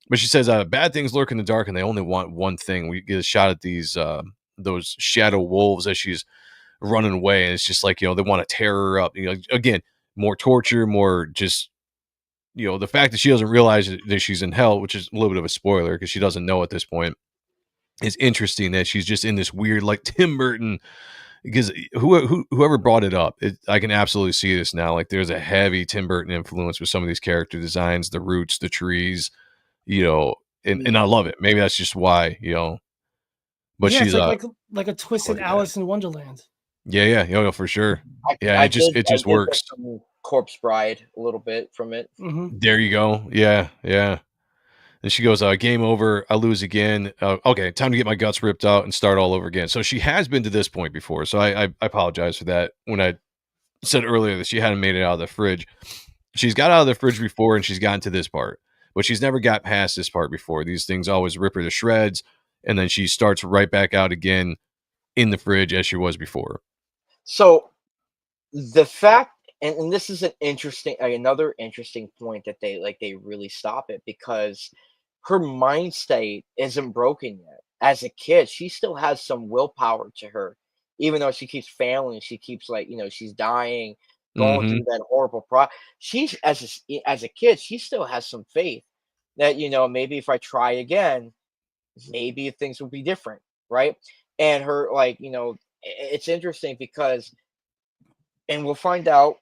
But she says, bad things lurk in the dark, and they only want one thing. We get a shot at those shadow wolves as she's running away, and it's just like, they want to tear her up. Again, more torture, more just, the fact that she doesn't realize that she's in hell, which is a little bit of a spoiler because she doesn't know at this point, is interesting that she's just in this weird, like Tim Burton, because whoever brought it up, I can absolutely see this now. Like there's a heavy Tim Burton influence with some of these character designs, the roots, the trees, and I love it. Maybe that's just why, but Yeah, she's it's like a twisted look at Alice in Wonderland. yeah, for sure. Yeah, I it just did works. get some Corpse Bride a little bit from it. Mm-hmm. There you go. Yeah. And she goes, game over. I lose again. Okay, time to get my guts ripped out and start all over again. So she has been to this point before. So I apologize for that. When I said earlier that she hadn't made it out of the fridge, she's got out of the fridge before and she's gotten to this part, but she's never got past this part before. These things always rip her to shreds, and then she starts right back out again in the fridge as she was before. So the fact, and this is another interesting point that they really stop it because her mind state isn't broken yet. As a kid, she still has some willpower to her, even though she keeps failing. She keeps she's dying, going Mm-hmm. through that horrible she's as a kid, she still has some faith. that, maybe if I try again, maybe things will be different, right? And her, like, it's interesting because, and we'll find out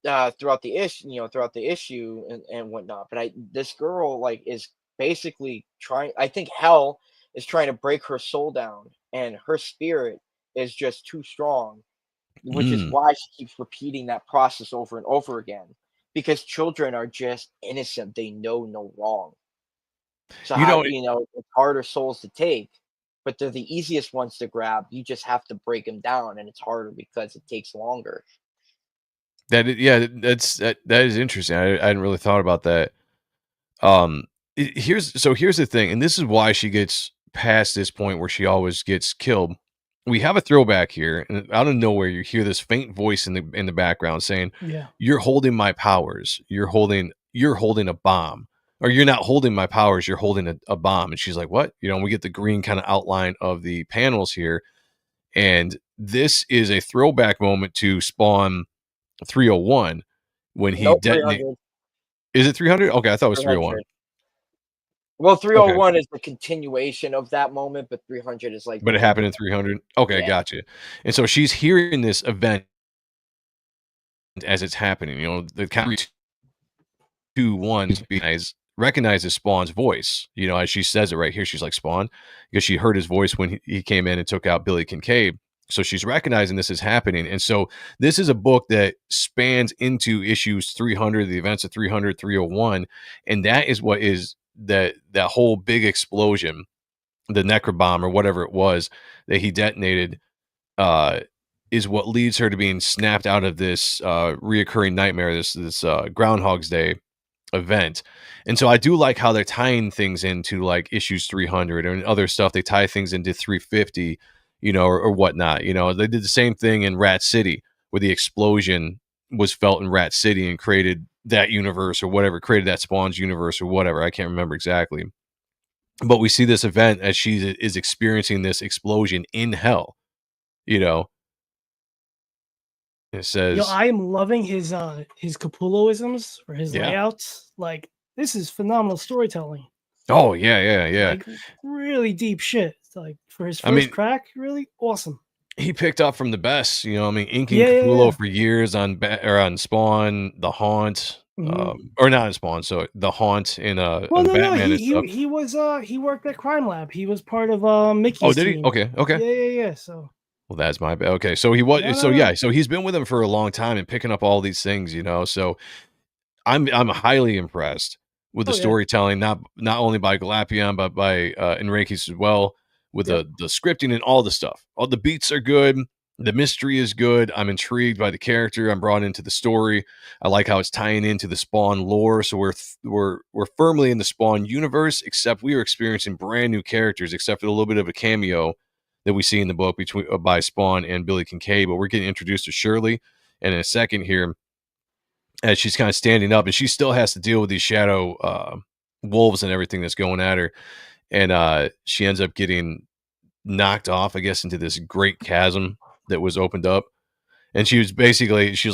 throughout the issue, and whatnot. But this girl, like, is basically trying. I think hell is trying to break her soul down, and her spirit is just too strong, which is Mm. why she keeps repeating that process over and over again. Because children are just innocent; they know no wrong. So You how, know, it's harder souls to take, but they're the easiest ones to grab. You just have to break them down, and it's harder because it takes longer. yeah, that is interesting. I hadn't really thought about that. Here's the thing, and this is why she gets past this point where she always gets killed. We have a throwback here, and out of nowhere, you hear this faint voice in the background saying, Yeah. "You're holding my powers. You're holding a bomb, or you're not holding my powers. You're holding a bomb." And she's like, "What?" We get the green kind of outline of the panels here, and this is a throwback moment to Spawn 301 when he Nope, detonates. 300. Is it 300? Okay, I thought it was 301. 300. Well, Okay. 301 is the continuation of that moment, but 300 is like the But it happened beginning. in 300? Okay, Yeah. gotcha. And so she's hearing this event as it's happening. The count 3, 2, 1 recognizes Spawn's voice. As she says it right here, she's like, "Spawn," because she heard his voice when he came in and took out Billy Kincaid. So she's recognizing this is happening. And so this is a book that spans into issues 300, the events of 300, 301. And that is what is that whole big explosion, the Necrobomb or whatever it was that he detonated, is what leads her to being snapped out of this reoccurring nightmare, this Groundhog's Day event. And so I do like how they're tying things into like issues 300 and other stuff. They tie things into 350, or whatnot. They did the same thing in Rat City, where the explosion was felt in Rat City and created that universe or whatever, created that Spawn's universe or whatever. I can't remember exactly. But we see this event as she is experiencing this explosion in hell. It says, I am loving his Capulloisms or his Yeah. layouts. Like, this is phenomenal storytelling. "Oh yeah." Like, really deep shit. Like, for his first I mean, crack, really awesome. he picked up from the best. Inking Yeah, yeah, Capullo yeah. for years on Spawn, The Haunt, Mhm. or not in Spawn, so The Haunt in Well, on no, Batman and stuff. he was he worked at Crime Lab. He was part of Mickey's Oh, did he? team. Okay. Yeah. So Well, that's my bad. Okay, so he was. So no. yeah, so he's been with him for a long time and picking up all these things. So I'm highly impressed with the Oh, yeah. storytelling, not only by Galapian but by Enriquez as well, with Yep. the scripting and all the stuff. All the beats are good. The mystery is good. I'm intrigued by the character. I'm brought into the story. I like how it's tying into the Spawn lore. So we're firmly in the Spawn universe, except we are experiencing brand new characters, except for a little bit of a cameo that we see in the book between by Spawn and Billy Kincaid. But we're getting introduced to Sherlee, and in a second here, as she's kind of standing up, and she still has to deal with these shadow wolves and everything that's going at her, and she ends up getting knocked off, I guess, into this great chasm that was opened up. And she was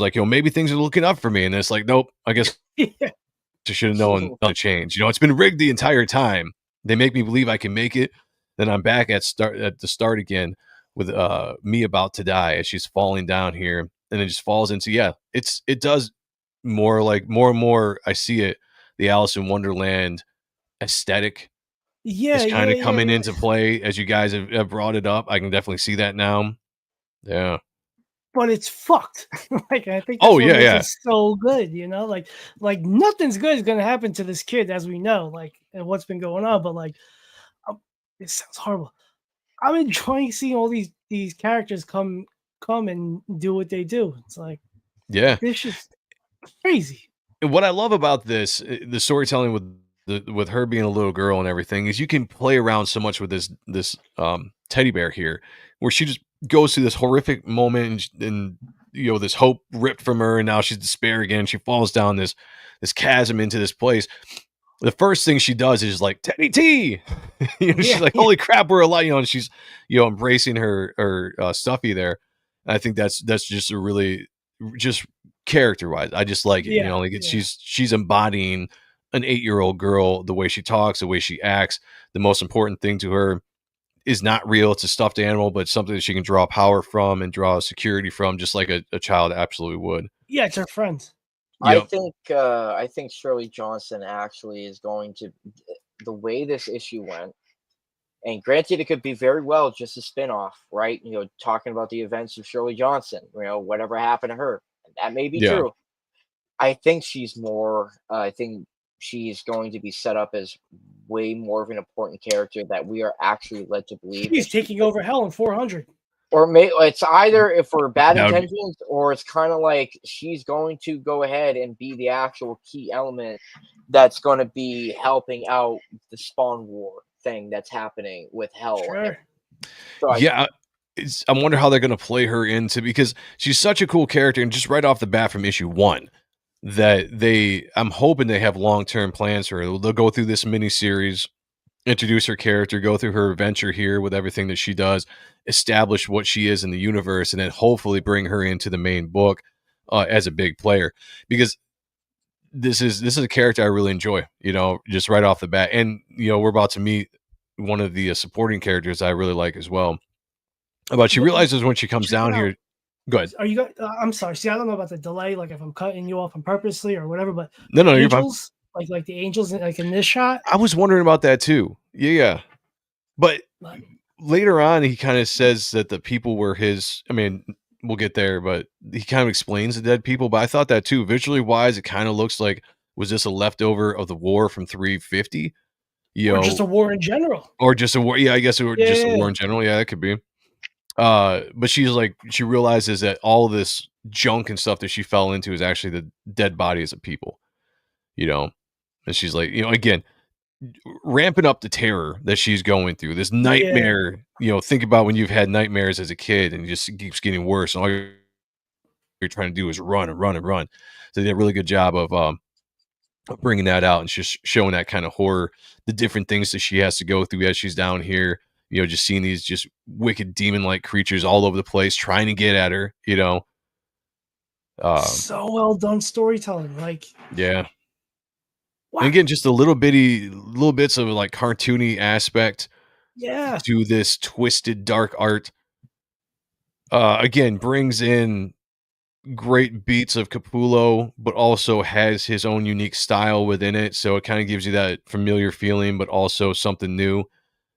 like, maybe things are looking up for me. And it's like, nope, I guess Yeah. I should have known nothing changed. It's been rigged the entire time. They make me believe I can make it. Then I'm back at the start again with me about to die as she's falling down here. And it just falls into, it does more and more. I see it, the Alice in Wonderland aesthetic Yeah, is kind of yeah. coming into play as you guys have brought it up. I can definitely see that now. Yeah. But it's fucked. Like, I think that's Oh, what yeah, makes yeah. it so good, like nothing's good is gonna happen to this kid, as we know, like, and what's been going on. But like, it sounds horrible. I'm enjoying seeing all these characters come and do what they do. It's like, Yeah. this is crazy. What I love about this, the storytelling with her being a little girl and everything, is you can play around so much with this teddy bear here, where she just goes through this horrific moment and this hope ripped from her, and now she's despair again. She falls down this chasm into this place. The first thing she does is like, Teddy T. She's like, holy crap, we're alive. And she's embracing her stuffy there. And I think that's just a really, just character wise, I just like it. Yeah, She's embodying an 8-year-old girl, the way she talks, the way she acts, the most important thing to her is not real. It's a stuffed animal, but something that she can draw power from and draw security from, just like a child absolutely would. Yeah, it's her friend. Yep. I think Shirley Johnson actually is going to, the way this issue went, and granted, it could be very well just a spinoff, right? Talking about the events of Shirley Johnson, whatever happened to her. That may be Yeah. true. I think she's more, I think she's going to be set up as way more of an important character that we are actually led to believe. He's taking over Hell in 400. Or it's either if we're bad That would be- intentions, or it's kind of like she's going to go ahead and be the actual key element that's going to be helping out the Spawn War thing that's happening with Hell. Sure. So I wonder how they're going to play her into, because she's such a cool character, and just right off the bat from issue 1, that I'm hoping they have long-term plans for her. They'll go through this miniseries, introduce her character, go through her adventure here with everything that she does, establish what she is in the universe, and then hopefully bring her into the main book as a big player, because this is a character I really enjoy, just right off the bat. And we're about to meet one of the supporting characters I really like as well. But she realizes when she comes down here. Go ahead. Are you? I'm sorry. See, I don't know about the delay. Like if I'm cutting you off on purposely or whatever. But No, you're fine. angels, like the angels, like in this shot. I was wondering about that too. Yeah. But later on, he kind of says that the people were his. I mean, we'll get there, but he kind of explains the dead people. But I thought that too. Visually wise, it kind of looks like, was this a leftover of the war from 350? Or just a war in general. Or just a war. Yeah, I guess it was just a war in general. Yeah, that could be. But she realizes that all this junk and stuff that she fell into is actually the dead bodies of people, and she's like, again, ramping up the terror that she's going through, this nightmare. Think about when you've had nightmares as a kid and it just keeps getting worse, and all you're trying to do is run and run and run. So they did a really good job of bringing that out and just showing that kind of horror, the different things that she has to go through as she's down here. Just seeing these just wicked demon-like creatures all over the place trying to get at her, So well done storytelling. Yeah. And again, just a little bits of like cartoony aspect to this twisted dark art. Again, brings in great beats of Capullo, but also has his own unique style within it. So it kind of gives you that familiar feeling, but also something new.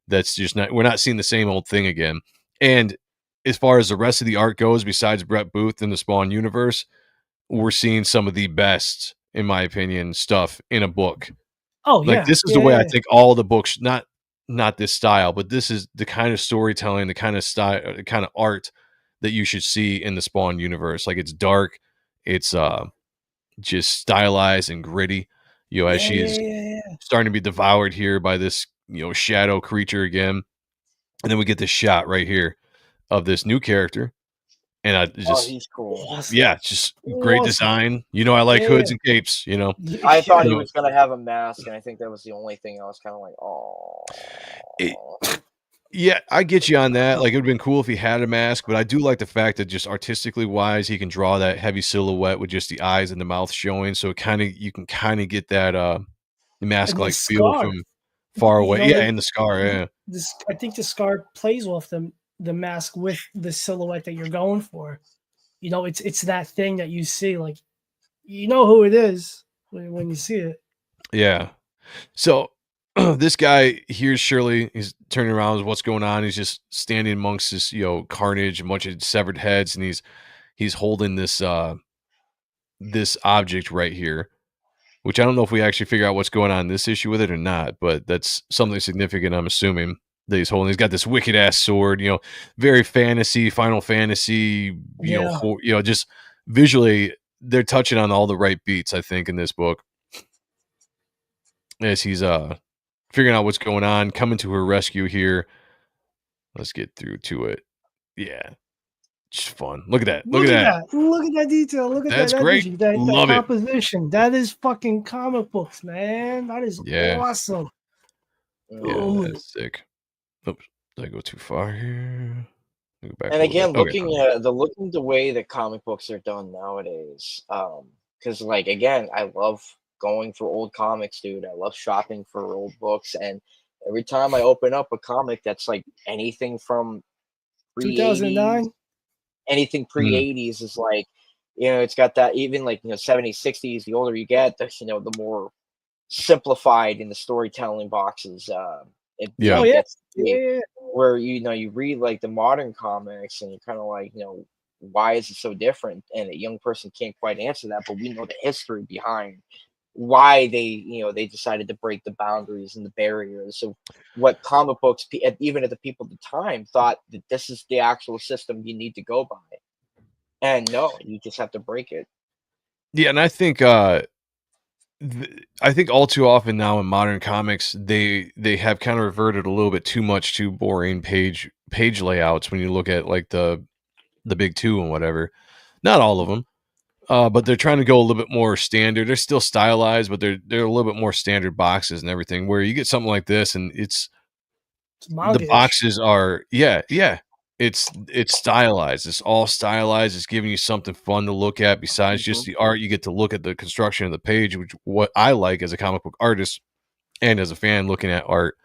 That's just we're not seeing the same old thing again. And as far as the rest of the art goes, besides Brett Booth in the Spawn universe, we're seeing some of the best, in my opinion, stuff in a book. Oh, yeah. This is the way I think all the books, not this style, but this is the kind of storytelling, the kind of style, the kind of art that you should see in the Spawn universe. Like, it's dark, it's just stylized and gritty, as she is starting to be devoured here by this shadow creature again. And then we get this shot right here of this new character, and I just he's cool. Yeah, just great design. I like hoods and capes. I thought he was gonna have a mask, and I think that was the only thing I was kind of like, oh. Yeah, I get you on that. Like, it would have been cool if he had a mask, but I do like the fact that just artistically wise, he can draw that heavy silhouette with just the eyes and the mouth showing. So you can kind of get that mask-like feel from far away. And the scar. Yeah. I think the scar plays off the mask with the silhouette that you're going for. It's that thing that you see, like, who it is when you see it. Yeah. So this guy hears Shirley. He's turning around. What's going on? He's just standing amongst this, carnage, a bunch of severed heads, and he's holding this this object right here, which I don't know if we actually figure out what's going on in this issue with it or not, but that's something significant, I'm assuming, that he's holding. He's got this wicked ass sword, very fantasy, Final Fantasy, just visually, they're touching on all the right beats, I think, in this book. As he's figuring out what's going on, coming to her rescue here. Let's get through to it. Yeah. Just fun. Look at that. Look at that. Look at that detail. Look at That's that. great. Energy, that Love it. composition. That is fucking comic books, man. That is awesome. Yeah, that's sick. Oops. Did I go too far here? Go back And again, looking okay. at the way that comic books are done nowadays, because like again, I love going for old comics, dude. I love shopping for old books, and every time I open up a comic that's like anything from pre-80s, 2009. anything Mm. pre-80s is like, it's got that, even like, 70s, 60s, the older you get, the more simplified in the storytelling boxes. It Yeah. Oh really yeah. gets to Yeah, me, yeah. where you read like the modern comics and you're kind of like, why is it so different? And a young person can't quite answer that, but we know the history behind why they decided to break the boundaries and the barriers of what comic books, even at the people at the time, thought that this is the actual system you need to go by. And no, you just have to break it. Yeah, and I think I think all too often now in modern comics, they have kind of reverted a little bit too much to boring page layouts when you look at like the big two and whatever. Not all of them, but they're trying to go a little bit more standard. They're still stylized, but they're a little bit more standard boxes and everything. Where you get something like this, and It's the manga-ish. boxes are yeah. It's stylized. It's all stylized. It's giving you something fun to look at besides Hmm. just the art. You get to look at the construction of the page, which what I like as a comic book artist and as a fan looking at art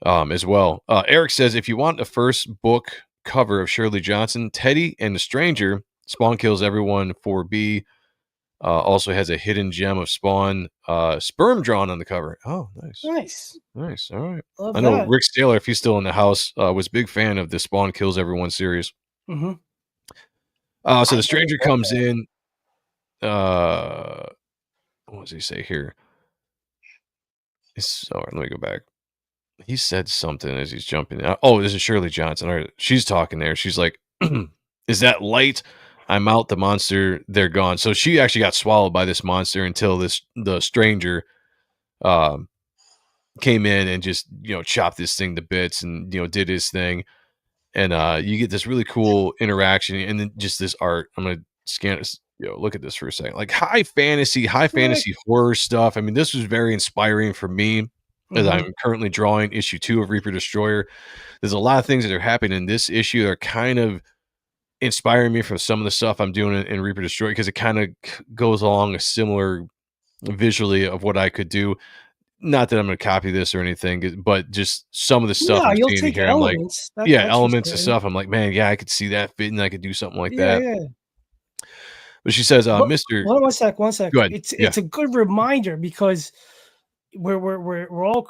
as well. Eric says if you want the first book cover of Shirley Johnson, Teddy and the Stranger, Spawn kills everyone 4B. Also has a hidden gem of Spawn sperm drawn on the cover. Oh, nice. Nice. Nice. All right. Love I know that. Rick Saylor, if he's still in the house, was a big fan of the Spawn Kills Everyone series. Mm-hmm. So the stranger comes in. What does he say here? Let me go back. He said something as he's jumping out. Oh, this is Shirley Johnson. All right, she's talking there. She's like, is that light? I'm out. The monster, they're gone. So she actually got swallowed by this monster until the stranger came in and just chopped this thing to bits and did his thing. And you get this really cool interaction and then just this art. I'm gonna scan this. Look at this for a second. Like high fantasy horror stuff. I mean, this was very inspiring for me as Mm-hmm. I'm currently drawing issue 2 of Reaper Destroyer. There's a lot of things that are happening in this issue that are kind of inspiring me for some of the stuff I'm doing in Reaper Destroyer because it kind of goes along a similar visually of what I could do. Not that I'm going to copy this or anything, but just some of the stuff Yeah, I'm you'll seeing take here, I'm like, elements. yeah, That's for elements of certain. stuff. I'm like, man, yeah, I could see that fitting. I could do something like Yeah, that. yeah. But she says, But Mister, one sec, one sec. go ahead. Yeah, It's a good reminder because we're all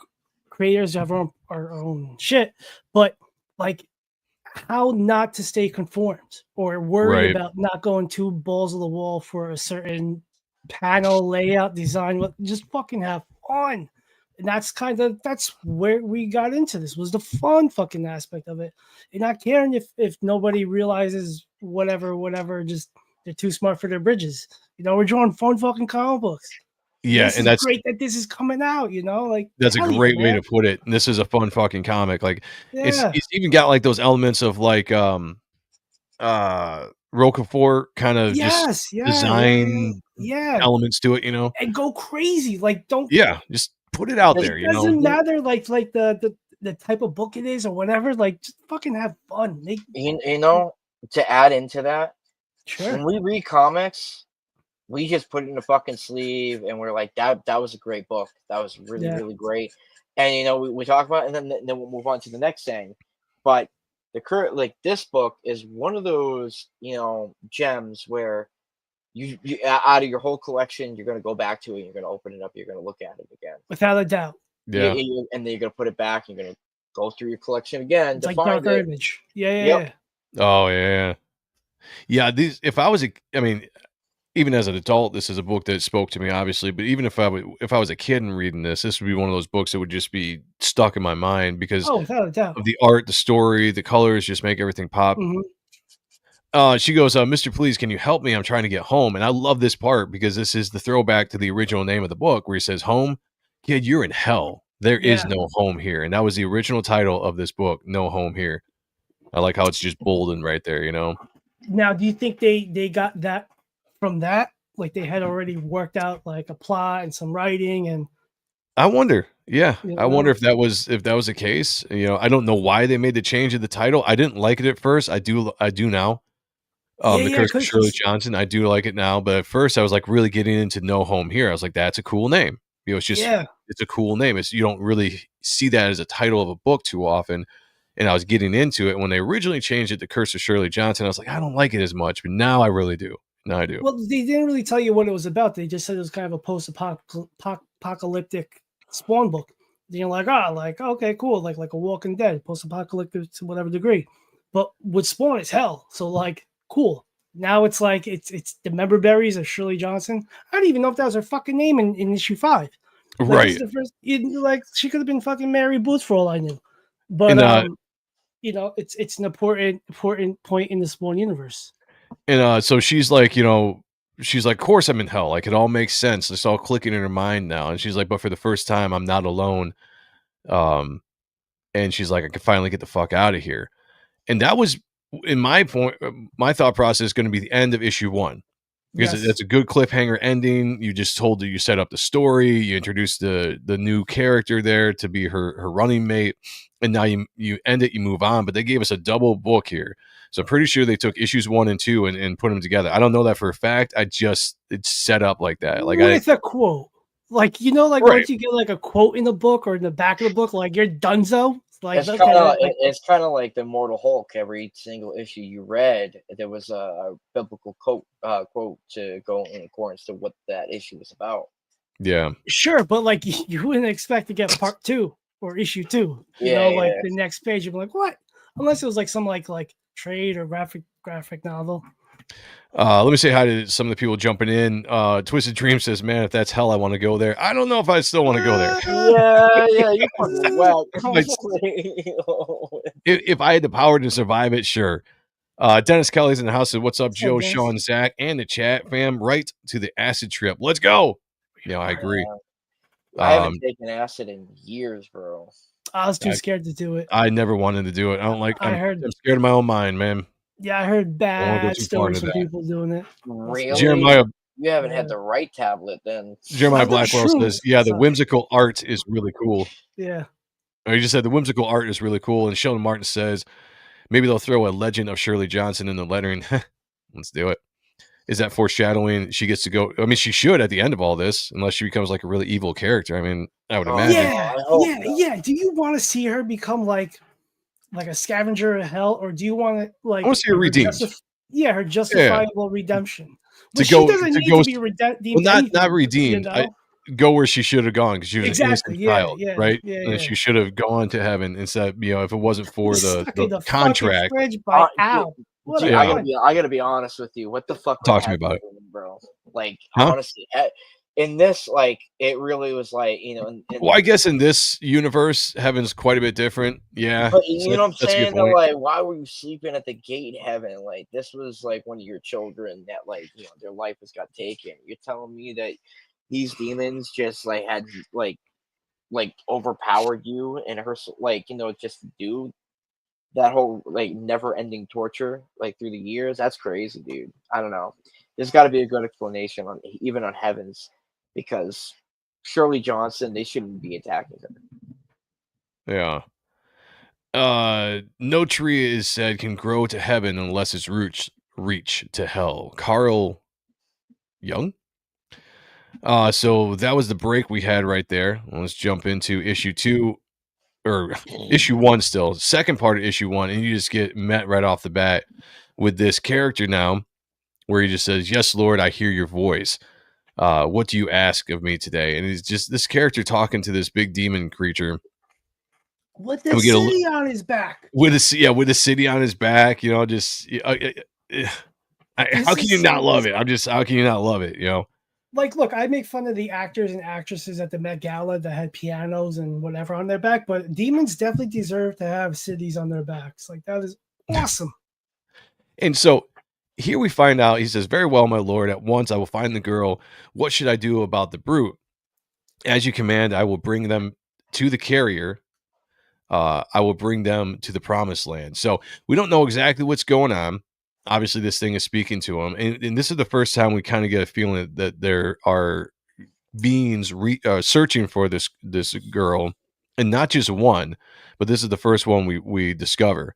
creators of our own shit, but like how not to stay conformed or worry right. about not going two balls of the wall for a certain panel layout design. Just fucking have fun. And that's where we got into this was the fun fucking aspect of it. And not caring if nobody realizes whatever, just they're too smart for their bridges. We're drawing fun fucking comic books. Yeah, This and is great that this is coming out, like that's a hell yeah, great way man. to put it. And this is a fun fucking comic. Like Yeah. it's even got like those elements of like Roquefort kind of just Yes, yeah. design Yeah. elements to it, And go crazy. Like don't Yeah, just put it out Does- there, it doesn't matter like the type of book it is or whatever. Like just fucking have fun. Make to add into that, sure. when we read comics, we just put it in a fucking sleeve and we're like, that was a great book. That was really, Yeah. really great. And we talk about it and then we'll move on to the next thing. But the current, like, this book is one of those, gems where you out of your whole collection, you're gonna go back to it, you're gonna open it up, you're gonna look at it again. Without a doubt. Yeah. And then you're gonna put it back, you're gonna go through your collection again It's to like find Darker it. Image. Yeah. Yep. Oh yeah. Yeah, these if I was I mean, even as an adult, this is a book that spoke to me, obviously. But even if I was a kid and reading this would be one of those books that would just be stuck in my mind because Oh, without a doubt. of the art, the story, the colors just make everything pop. Mhm. She goes, Mr. Please, can you help me? I'm trying to get home. And I love this part because this is the throwback to the original name of the book where he says, home, kid, you're in hell. There is Yeah. no home here. And that was the original title of this book, No Home Here. I like how it's just bolden right there, Now, do you think they got that from that? Like they had already worked out like a plot and some writing and I wonder. Yeah. You I wonder know? if that was the case. I don't know why they made the change of the title. I didn't like it at first. I do now. The Yeah, Curse of because Shirley Johnson. I do like it now, but at first I was like really getting into No Home Here. I was like, that's a cool name. It's just yeah, it's a cool name. You don't really see that as a title of a book too often. And I was getting into it when they originally changed it to Curse of Shirley Johnson. I was like, I don't like it as much, but now I really do. Now I do. well, they didn't really tell you what it was about. They just said it was kind of a post-apocalyptic Spawn book. And you're like, okay, cool, like a Walking Dead, post-apocalyptic to whatever degree. But with Spawn, it's hell. So like, cool. Now it's like it's the member berries of Shirley Johnson. I don't even know if that was her fucking name in issue 5. Like, Right. this is the first. Like she could have been fucking Mary Booth for all I knew. But And it's an important point in the Spawn universe. And so she's like, she's like, of course I'm in hell. Like it all makes sense. It's all clicking in her mind now. And she's like, but for the first time, I'm not alone. And she's like, I can finally get the fuck out of here. And that was in my thought process going to be the end of issue 1. Because Yes. that's a good cliffhanger ending. You just told her, you set up the story, you introduced the new character there to be her running mate, and now you end it, you move on. But they gave us a double book here, so I'm pretty sure they took issues 1 and 2 and put them together. I don't know that for a fact. It's set up like that. Like with a quote, like Right. once you get like a quote in the book or in the back of the book, like you're donezo. Like It's kind of like the Immortal Hulk. Every single issue you read, there was a biblical quote to go in accordance to what that issue was about. Yeah, sure, but like you wouldn't expect to get part 2 or issue 2. The next page, you'd be like, what? Unless it was like some like trade or graphic novel. Let me say hi to some of the people jumping in. Twisted Dream says, man, if that's hell, I want to go there. I don't know if I still want to go there. Yeah, you fucking well. If I had the power to survive it, sure. Dennis Kelly's in the house. Says, what's up, Joe, Dennis? Sean, Zach, and the chat fam? Right to the acid trip. Let's go. Yeah, I agree. I haven't taken acid in years, bro. I was too scared to do it. I never wanted to do it. I don't like. I'm scared of my own mind, man. Yeah, I heard bad stories from people doing it. Really? Jeremiah, you haven't had the right tablet then. Jeremiah Blackwell says, yeah, the whimsical art is really cool. Yeah. He just said the whimsical art is really cool. And Sheldon Martin says, maybe they'll throw a Legend of Shirley Johnson in the lettering. Let's do it. Is that foreshadowing? She gets to go. I mean, she should at the end of all this, unless she becomes like a really evil character. I mean, I would imagine. Yeah. Do you want to see her become like a scavenger of hell, or do you want to like? I want to see her redeemed. Her justifiable redemption. But she doesn't need to be redeemed. Well, not redeemed. Go where she should have gone because she was an innocent child, right? Yeah, and she should have gone to heaven instead. If it wasn't for the contract. I gotta be honest with you. What the fuck? Talk to me about it, bro. Like honestly, in this, like it really was like well, I guess in this universe, heaven's quite a bit different. Yeah, but you know what I'm saying? Though, like, why were you sleeping at the gate of heaven? Like, this was like one of your children that, like, their life has got taken. You're telling me that these demons just like had like overpowered you and her, like, just to do that whole like never-ending torture like through the years. That's crazy, dude. I don't know. There's got to be a good explanation on even on heavens, because Shirley Johnson, they shouldn't be attacking her. Yeah. No tree is said can grow to heaven unless its roots reach to hell. Carl Jung. So that was the break we had right there. Let's jump into issue 2 or issue 1 still. Second part of issue 1, and you just get met right off the bat with this character now where he just says, yes, Lord, I hear your voice. What do you ask of me today? And it's just this character talking to this big demon creature. With the city on his back. With a city on his back, just how can you not love it? How can you not love it? Like, look, I make fun of the actors and actresses at the Met Gala that had pianos and whatever on their back, but demons definitely deserve to have cities on their backs. Like, that is awesome. And so here we find out, he says, very well, my lord, at once I will find the girl. What should I do about the brute? As you command, I will bring them to the carrier. I will bring them to the promised land. So we don't know exactly what's going on. Obviously, this thing is speaking to him. And this is the first time we kind of get a feeling that there are beings searching for this girl. And not just one, but this is the first one we discover.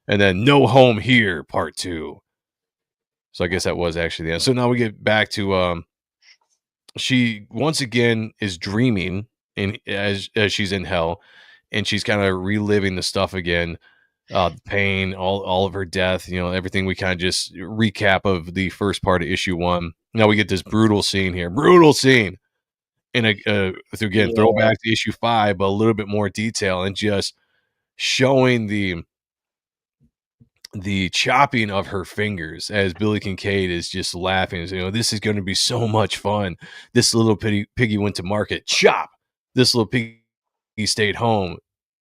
And then No Home Here, part 2. So I guess that was actually the end. So now we get back to she once again is dreaming as she's in hell, and she's kind of reliving the stuff again, the pain, all of her death, everything we kind of just recap of the first part of issue 1. Now we get this brutal scene here. Brutal scene. And again, throwback to issue 5, but a little bit more detail and just showing the chopping of her fingers as Billy Kincaid is just laughing. This is going to be so much fun. This little piggy went to market. Chop. This little piggy stayed home.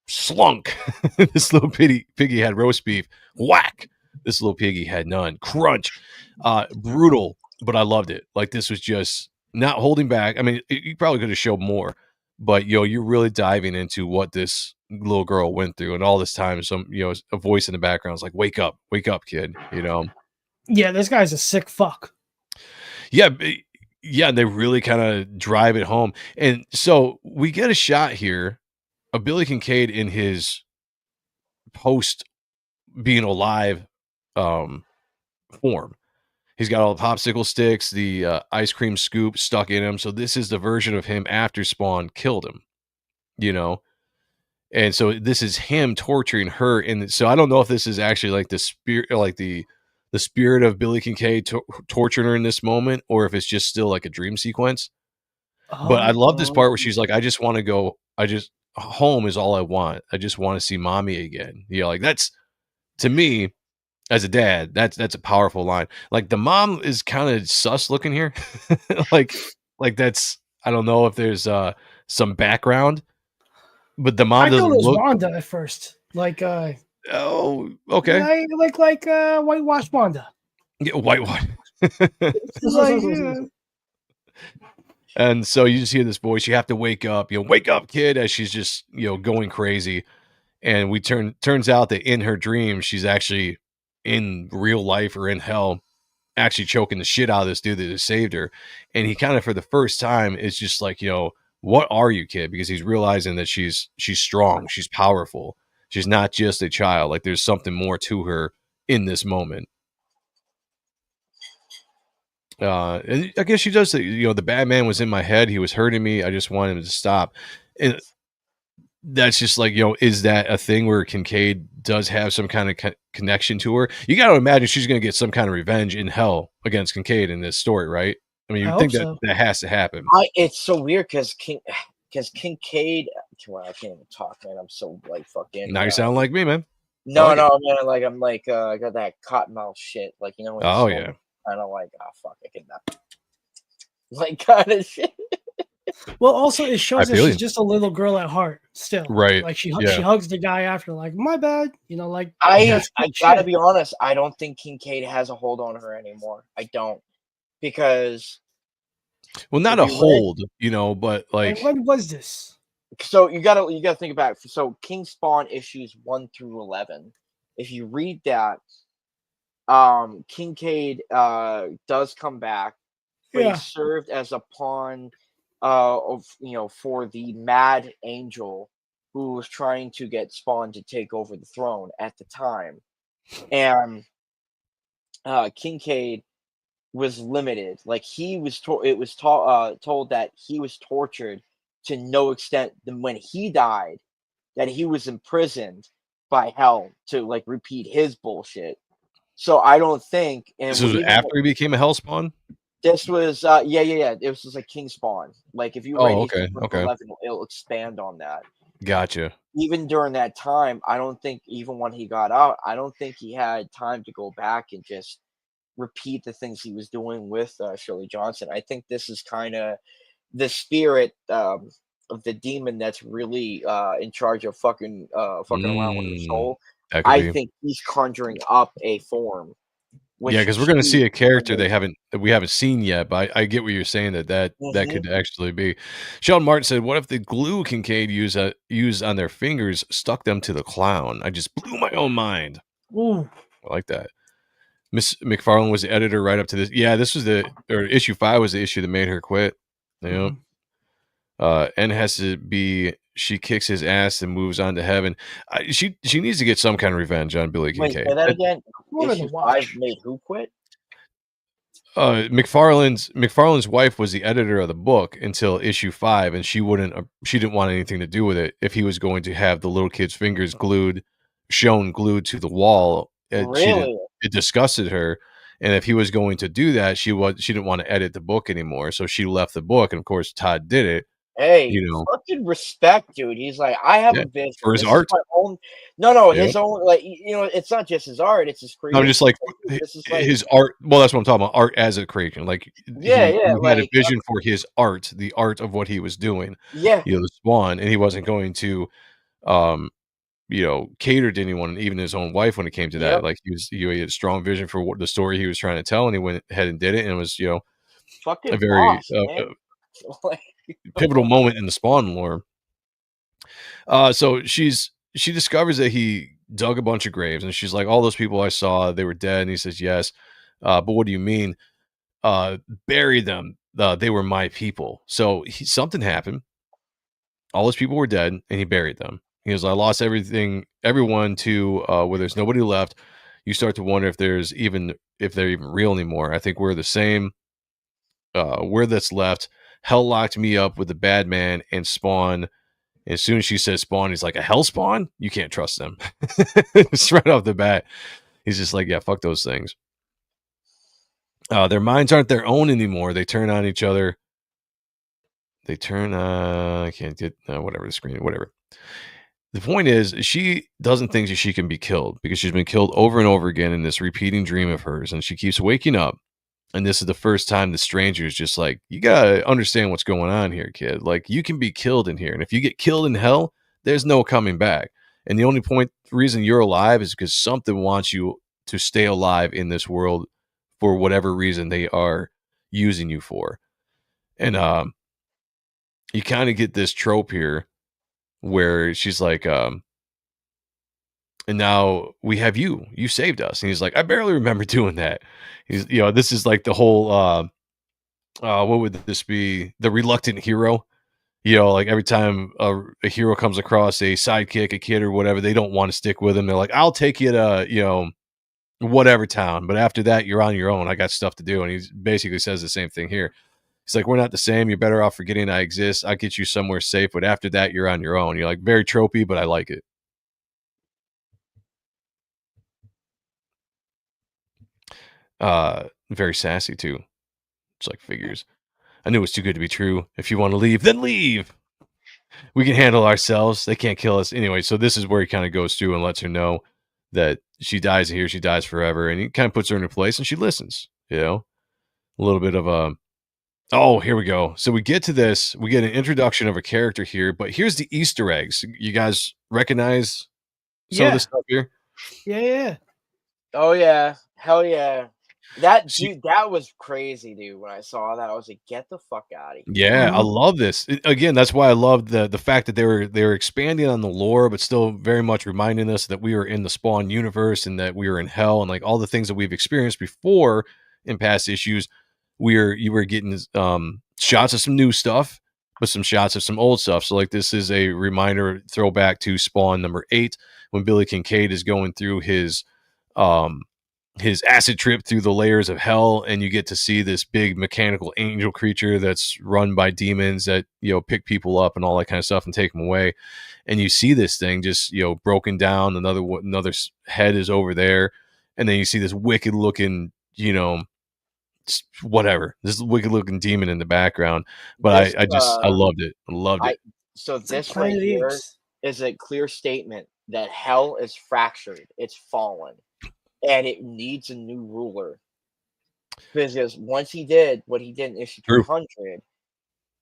Slunk. This little piggy had roast beef. Whack. This little piggy had none. Crunch. Brutal, but I loved it. Like, this was just not holding back. I mean, you probably could have showed more, but you're really diving into what this little girl went through, and all this time, some a voice in the background is like, wake up, kid. Yeah, this guy's a sick fuck. Yeah, they really kind of drive it home, and so we get a shot here of Billy Kincaid in his post being alive form. He's got all the popsicle sticks, the ice cream scoop stuck in him. So this is the version of him after Spawn killed him, And so this is him torturing her. And so I don't know if this is actually like the spirit, like the spirit of Billy Kincaid torturing her in this moment, or if it's just still like a dream sequence. But I love this part where she's like, I just want to go. Home is all I want. I just want to see mommy again. Like, that's, to me, as a dad, that's a powerful line. Like, the mom is kind of sus looking here. like that's, I don't know if there's some background, but the mom doesn't look. Wanda at first, like oh, okay, like whitewash Wanda. Yeah, whitewash. And so you just hear this voice. You have to wake up. Wake up, kid, as she's just going crazy. And turns out that in her dreams, she's actually in real life or in hell, actually choking the shit out of this dude that has saved her. And he kind of, for the first time, is just like, what are you, kid? Because he's realizing that she's strong, she's powerful, she's not just a child. Like, there's something more to her in this moment. And I guess she does say, the bad man was in my head, he was hurting me, I just wanted him to stop. And that's just like, is that a thing where Kincaid does have some kind of connection to her? You got to imagine she's going to get some kind of revenge in hell against Kincaid in this story, right? I mean, you think that has to happen. It's so weird because Kincaid. Well, I can't even talk, man. I'm so like fucking. Now you sound like me, man. No, man. Like, I'm like, I got that cotton mouth shit. Like, Oh yeah. Kind of like, fuck, I cannot. Like, kind of shit. Well, also it shows that she's just a little girl at heart still. Right. Like she hugs the guy after, like, my bad. Like, I gotta be honest, I don't think Kincaid has a hold on her anymore. I don't. Because not a hold, but like, when was this? So you gotta think about it. So King Spawn issues 1 through 11. If you read that, Kincaid does come back, but he served as a pawn for the Mad Angel, who was trying to get Spawn to take over the throne at the time. And Kincaid was limited. Like, he was told that he was tortured to no extent. Then when he died, that he was imprisoned by hell to like repeat his bullshit. So I don't think. And this was after he became a Hellspawn. This was yeah. It was just like King Spawn. Like, if you read okay. 11, it'll expand on that. Gotcha. Even during that time, I don't think, even when he got out, I don't think he had time to go back and just repeat the things he was doing with Shirley Johnson. I think this is kind of the spirit of the demon that's really in charge of fucking around with her soul. I think he's conjuring up a form. Yeah, because we're going to see a character that we haven't seen yet, but I get what you're saying that could actually be. Sheldon Martin said, "What if the glue Kincaid used on their fingers stuck them to the clown?" I just blew my own mind. Ooh. I like that. Miss McFarlane was the editor right up to this. Yeah, this was issue 5 was the issue that made her quit. And has to be, she kicks his ass and moves on to heaven. She needs to get some kind of revenge on Billy Kincaid. Wait, say that again. Issue 5 made who quit? McFarlane's wife was the editor of the book until issue 5, and she didn't want anything to do with it if he was going to have the little kid's fingers glued to the wall. Really? It disgusted her, and if he was going to do that, she didn't want to edit the book anymore, so she left the book, and of course Todd did it. Hey, You know, fucking respect, dude. He's like, I have yeah, a vision. for his This art. is my own. No, Yeah. his own. Like, it's not just his art; it's his No, creation. just like This is like, his art. Well, that's what I'm talking about. Art as a creation. Like yeah, he had a like, vision for his art, the art of what he was doing. yeah, The Spawn, and he wasn't going to, um, cater to anyone, even his own wife, when it came to that. yep, Like he had a strong vision for what the story he was trying to tell, and he went ahead and did it, and it was a fucking very boss, man. Like, pivotal moment in the Spawn lore. So she discovers that he dug a bunch of graves, and she's like, all those people I saw, they were dead. And he says, yes. But what do you mean? Bury them. They were my people. So something happened. All those people were dead, and he buried them. He goes, I lost everyone to where there's nobody left. You start to wonder if they're even real anymore. I think we're the same. We're that's left. Hell locked me up with the bad man and Spawn. And as soon as she says Spawn, he's like, a hell spawn? You can't trust them. It's right off the bat. He's just like, yeah, fuck those things. Their minds aren't their own anymore. They turn on each other. They turn, I can't get, whatever the screen, whatever. The point is, she doesn't think that she can be killed because she's been killed over and over again in this repeating dream of hers. And she keeps waking up. And this is the first time the stranger is just like, you got to understand what's going on here, kid. Like, you can be killed in here. And if you get killed in hell, there's no coming back. And the only reason you're alive is because something wants you to stay alive in this world for whatever reason they are using you for. And you kind of get this trope here where she's like, and now we have you. You saved us. And he's like, I barely remember doing that. He's, this is like the whole, what would this be? The reluctant hero. Like every time a hero comes across a sidekick, a kid or whatever, they don't want to stick with him. They're like, I'll take you to, whatever town. But after that, you're on your own. I got stuff to do. And he basically says the same thing here. He's like, we're not the same. You're better off forgetting I exist. I'll get you somewhere safe. But after that, you're on your own. You're like, very tropey, but I like it. Very sassy too. It's like, figures. I knew it was too good to be true. If you want to leave, then leave. We can handle ourselves. They can't kill us. Anyway, so this is where he kind of goes through and lets her know that she dies here, she dies forever. And he kind of puts her in her place and she listens, a little bit of a, oh, here we go. So we get to this, we get an introduction of a character here, but here's the Easter eggs. You guys recognize some of this stuff here? Yeah. Oh yeah, hell yeah. That was crazy, dude. When I saw that, I was like, "Get the fuck out of here!" Yeah, I love this. Again, that's why I love the fact that they were expanding on the lore, but still very much reminding us that we were in the Spawn universe and that we were in hell, and like all the things that we've experienced before in past issues. You were getting shots of some new stuff, but some shots of some old stuff. So like this is a reminder, throwback to Spawn number 8 when Billy Kincaid is going through his acid trip through the layers of hell, and you get to see this big mechanical angel creature that's run by demons that pick people up and all that kind of stuff and take them away. And you see this thing just broken down. Another head is over there, and then you see this wicked looking this wicked looking demon in the background. But I loved it. I loved it. So this right here is a clear statement that hell is fractured. It's fallen. And it needs a new ruler. Because once he did what he did in issue 200,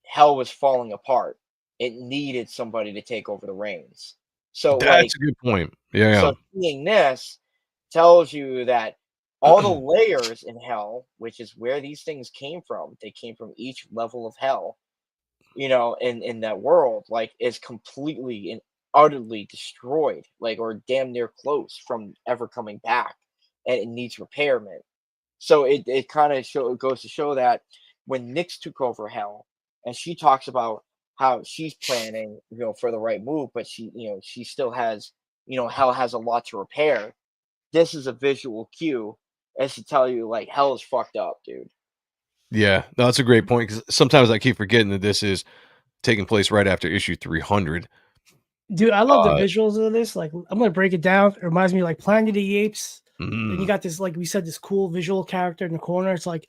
hell was falling apart. It needed somebody to take over the reins. So that's a good point. Yeah. So seeing this tells you that all the layers in hell, which is where these things came from, they came from each level of hell, in that world, like, is completely and utterly destroyed, like, or damn near close from ever coming back. And it needs repairment. So it kind of goes to show that when Nyx took over hell, and she talks about how she's planning, for the right move, but she still has, hell has a lot to repair. This is a visual cue as to tell you, like, hell is fucked up, dude. Yeah, no, that's a great point because sometimes I keep forgetting that this is taking place right after issue 300. Dude, I love the Uh, visuals of this. Like, I'm gonna break it down. It reminds me of like Planet of the Apes. Then you mm, got this, like we said, this cool visual character in the corner. It's like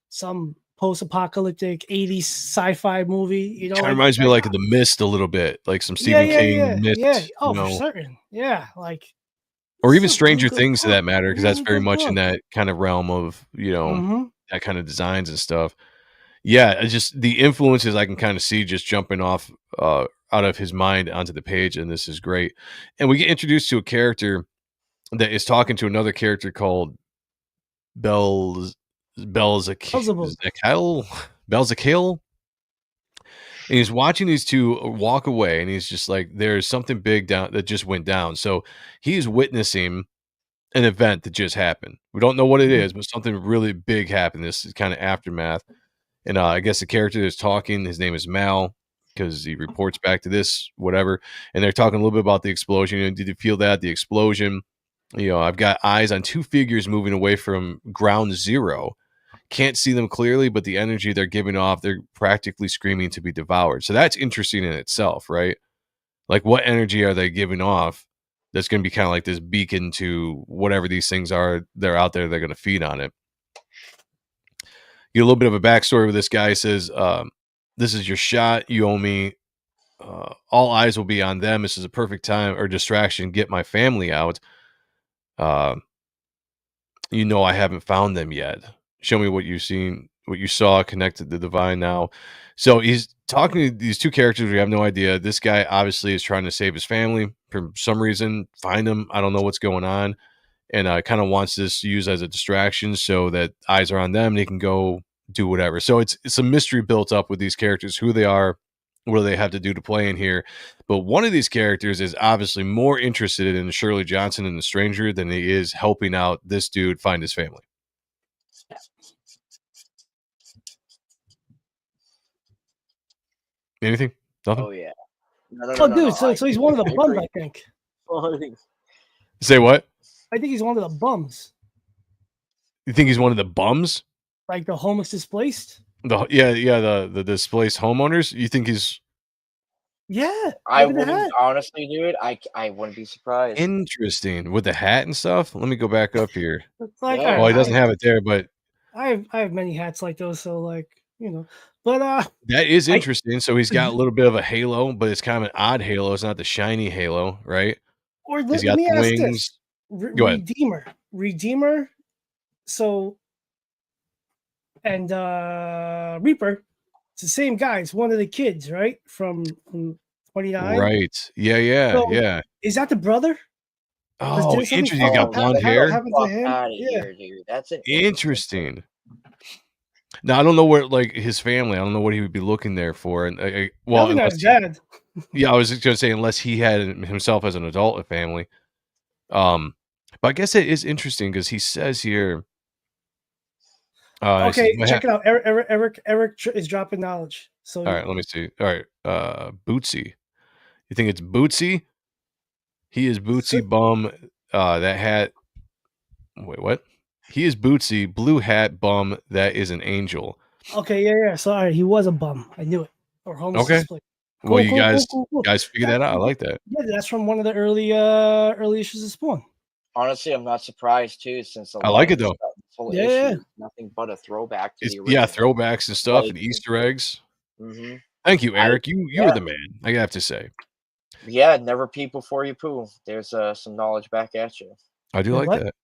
some post-apocalyptic 80s sci-fi movie. You know, kind of like reminds me of like The Mist a little bit, like some yeah, Stephen yeah, King, The yeah, yeah. Mist, Oh, for certain. Yeah, like or this is even a really Stranger good Things to book. that matter, because that's Really very good much in book. that kind of realm of Mm-hmm. that kind of designs and stuff. Yeah, it's just the influences I can kind of see just jumping off out of his mind onto the page, and this is great. And we get introduced to a character that is talking to another character called Belz Beelzebub. Belzakil Belzakil, and he's watching these two walk away, and he's just like, "There's something big down that just went down." So he's witnessing an event that just happened. We don't know what it Mhm. is, but something really big happened. This is kind of aftermath. And I guess the character that's talking, his name is Mal, because he reports back to this, whatever. And they're talking a little bit about the explosion. Did you feel that? The explosion. I've got eyes on two figures moving away from ground zero. Can't see them clearly, but the energy they're giving off, they're practically screaming to be devoured. So that's interesting in itself, right? Like, what energy are they giving off that's going to be kind of like this beacon to whatever these things are? They're out there, they're going to feed on it. Get a little bit of a backstory with this guy. He says, "This is your shot. You owe me. All eyes will be on them. This is a perfect time or distraction. Get my family out. Uh, I haven't found them yet. Show me what you've seen, what you saw. Connected to the divine now." So he's talking to these two characters. We have no idea. This guy obviously is trying to save his family for some reason. Find them. I don't know what's going on, and kind of wants this used as a distraction so that eyes are on them. They can go do whatever. So it's a mystery built up with these characters, who they are, what do they have to do to play in here. But one of these characters is obviously more interested in Shirley Johnson and the stranger than he is helping out this dude find his family. Anything? Nothing? Oh yeah. No, Oh, no, no, dude, no. so he's one of the I bums, agree. I think. Say what? I think he's one of the bums, You think he's one of the bums? like the homeless displaced. The displaced homeowners? You think he's Yeah, I look at the wouldn't hat. honestly, dude. I wouldn't be surprised. interesting with the hat and stuff? Let me go back up here. It's like, Yeah. Well, he I doesn't have it there, but have many hats like those, so like but that is I interesting. So he's got a little bit of a halo, but it's kind of an odd halo. It's not the shiny halo, right? or He's let got me the ask this: wings. Go ahead. Redeemer, so and Reaper, it's the same guy. It's one of the kids, right? From 29. Right. Yeah. So is that the brother? Because Oh, didn't something interesting. He's got blonde hair. happen to Fuck him? out of Yeah. here, dude. That's an Interesting. Now I don't know where like his family. I don't know what he would be looking there for. And Probably not unless his dad. yeah, I was just gonna say unless he had himself as an adult a family. But I guess it is interesting because he says here. He says, Okay, check it out. Eric is dropping knowledge. So all right, let me see. All right, Bootsy. You think it's Bootsy? He is Bootsy bum. That hat. Wait, what? He is Bootsy, blue hat bum. That is an angel. okay, yeah. Sorry, he was a bum. I knew it. Or homeless Okay. display. Well, you guys Cool. figure that out. I like that. Yeah, that's from one of the early issues of Spawn. Honestly, I'm not surprised too, since a I lot like of it though. this full Yeah. issue is nothing but a throwback to It's the original. throwbacks and stuff Like, and Easter eggs. Mm-hmm. Thank you, Eric. You yeah. are the man. I have to say. Yeah, never pee before you poo. There's some knowledge back at you. I do Wait, like what? that.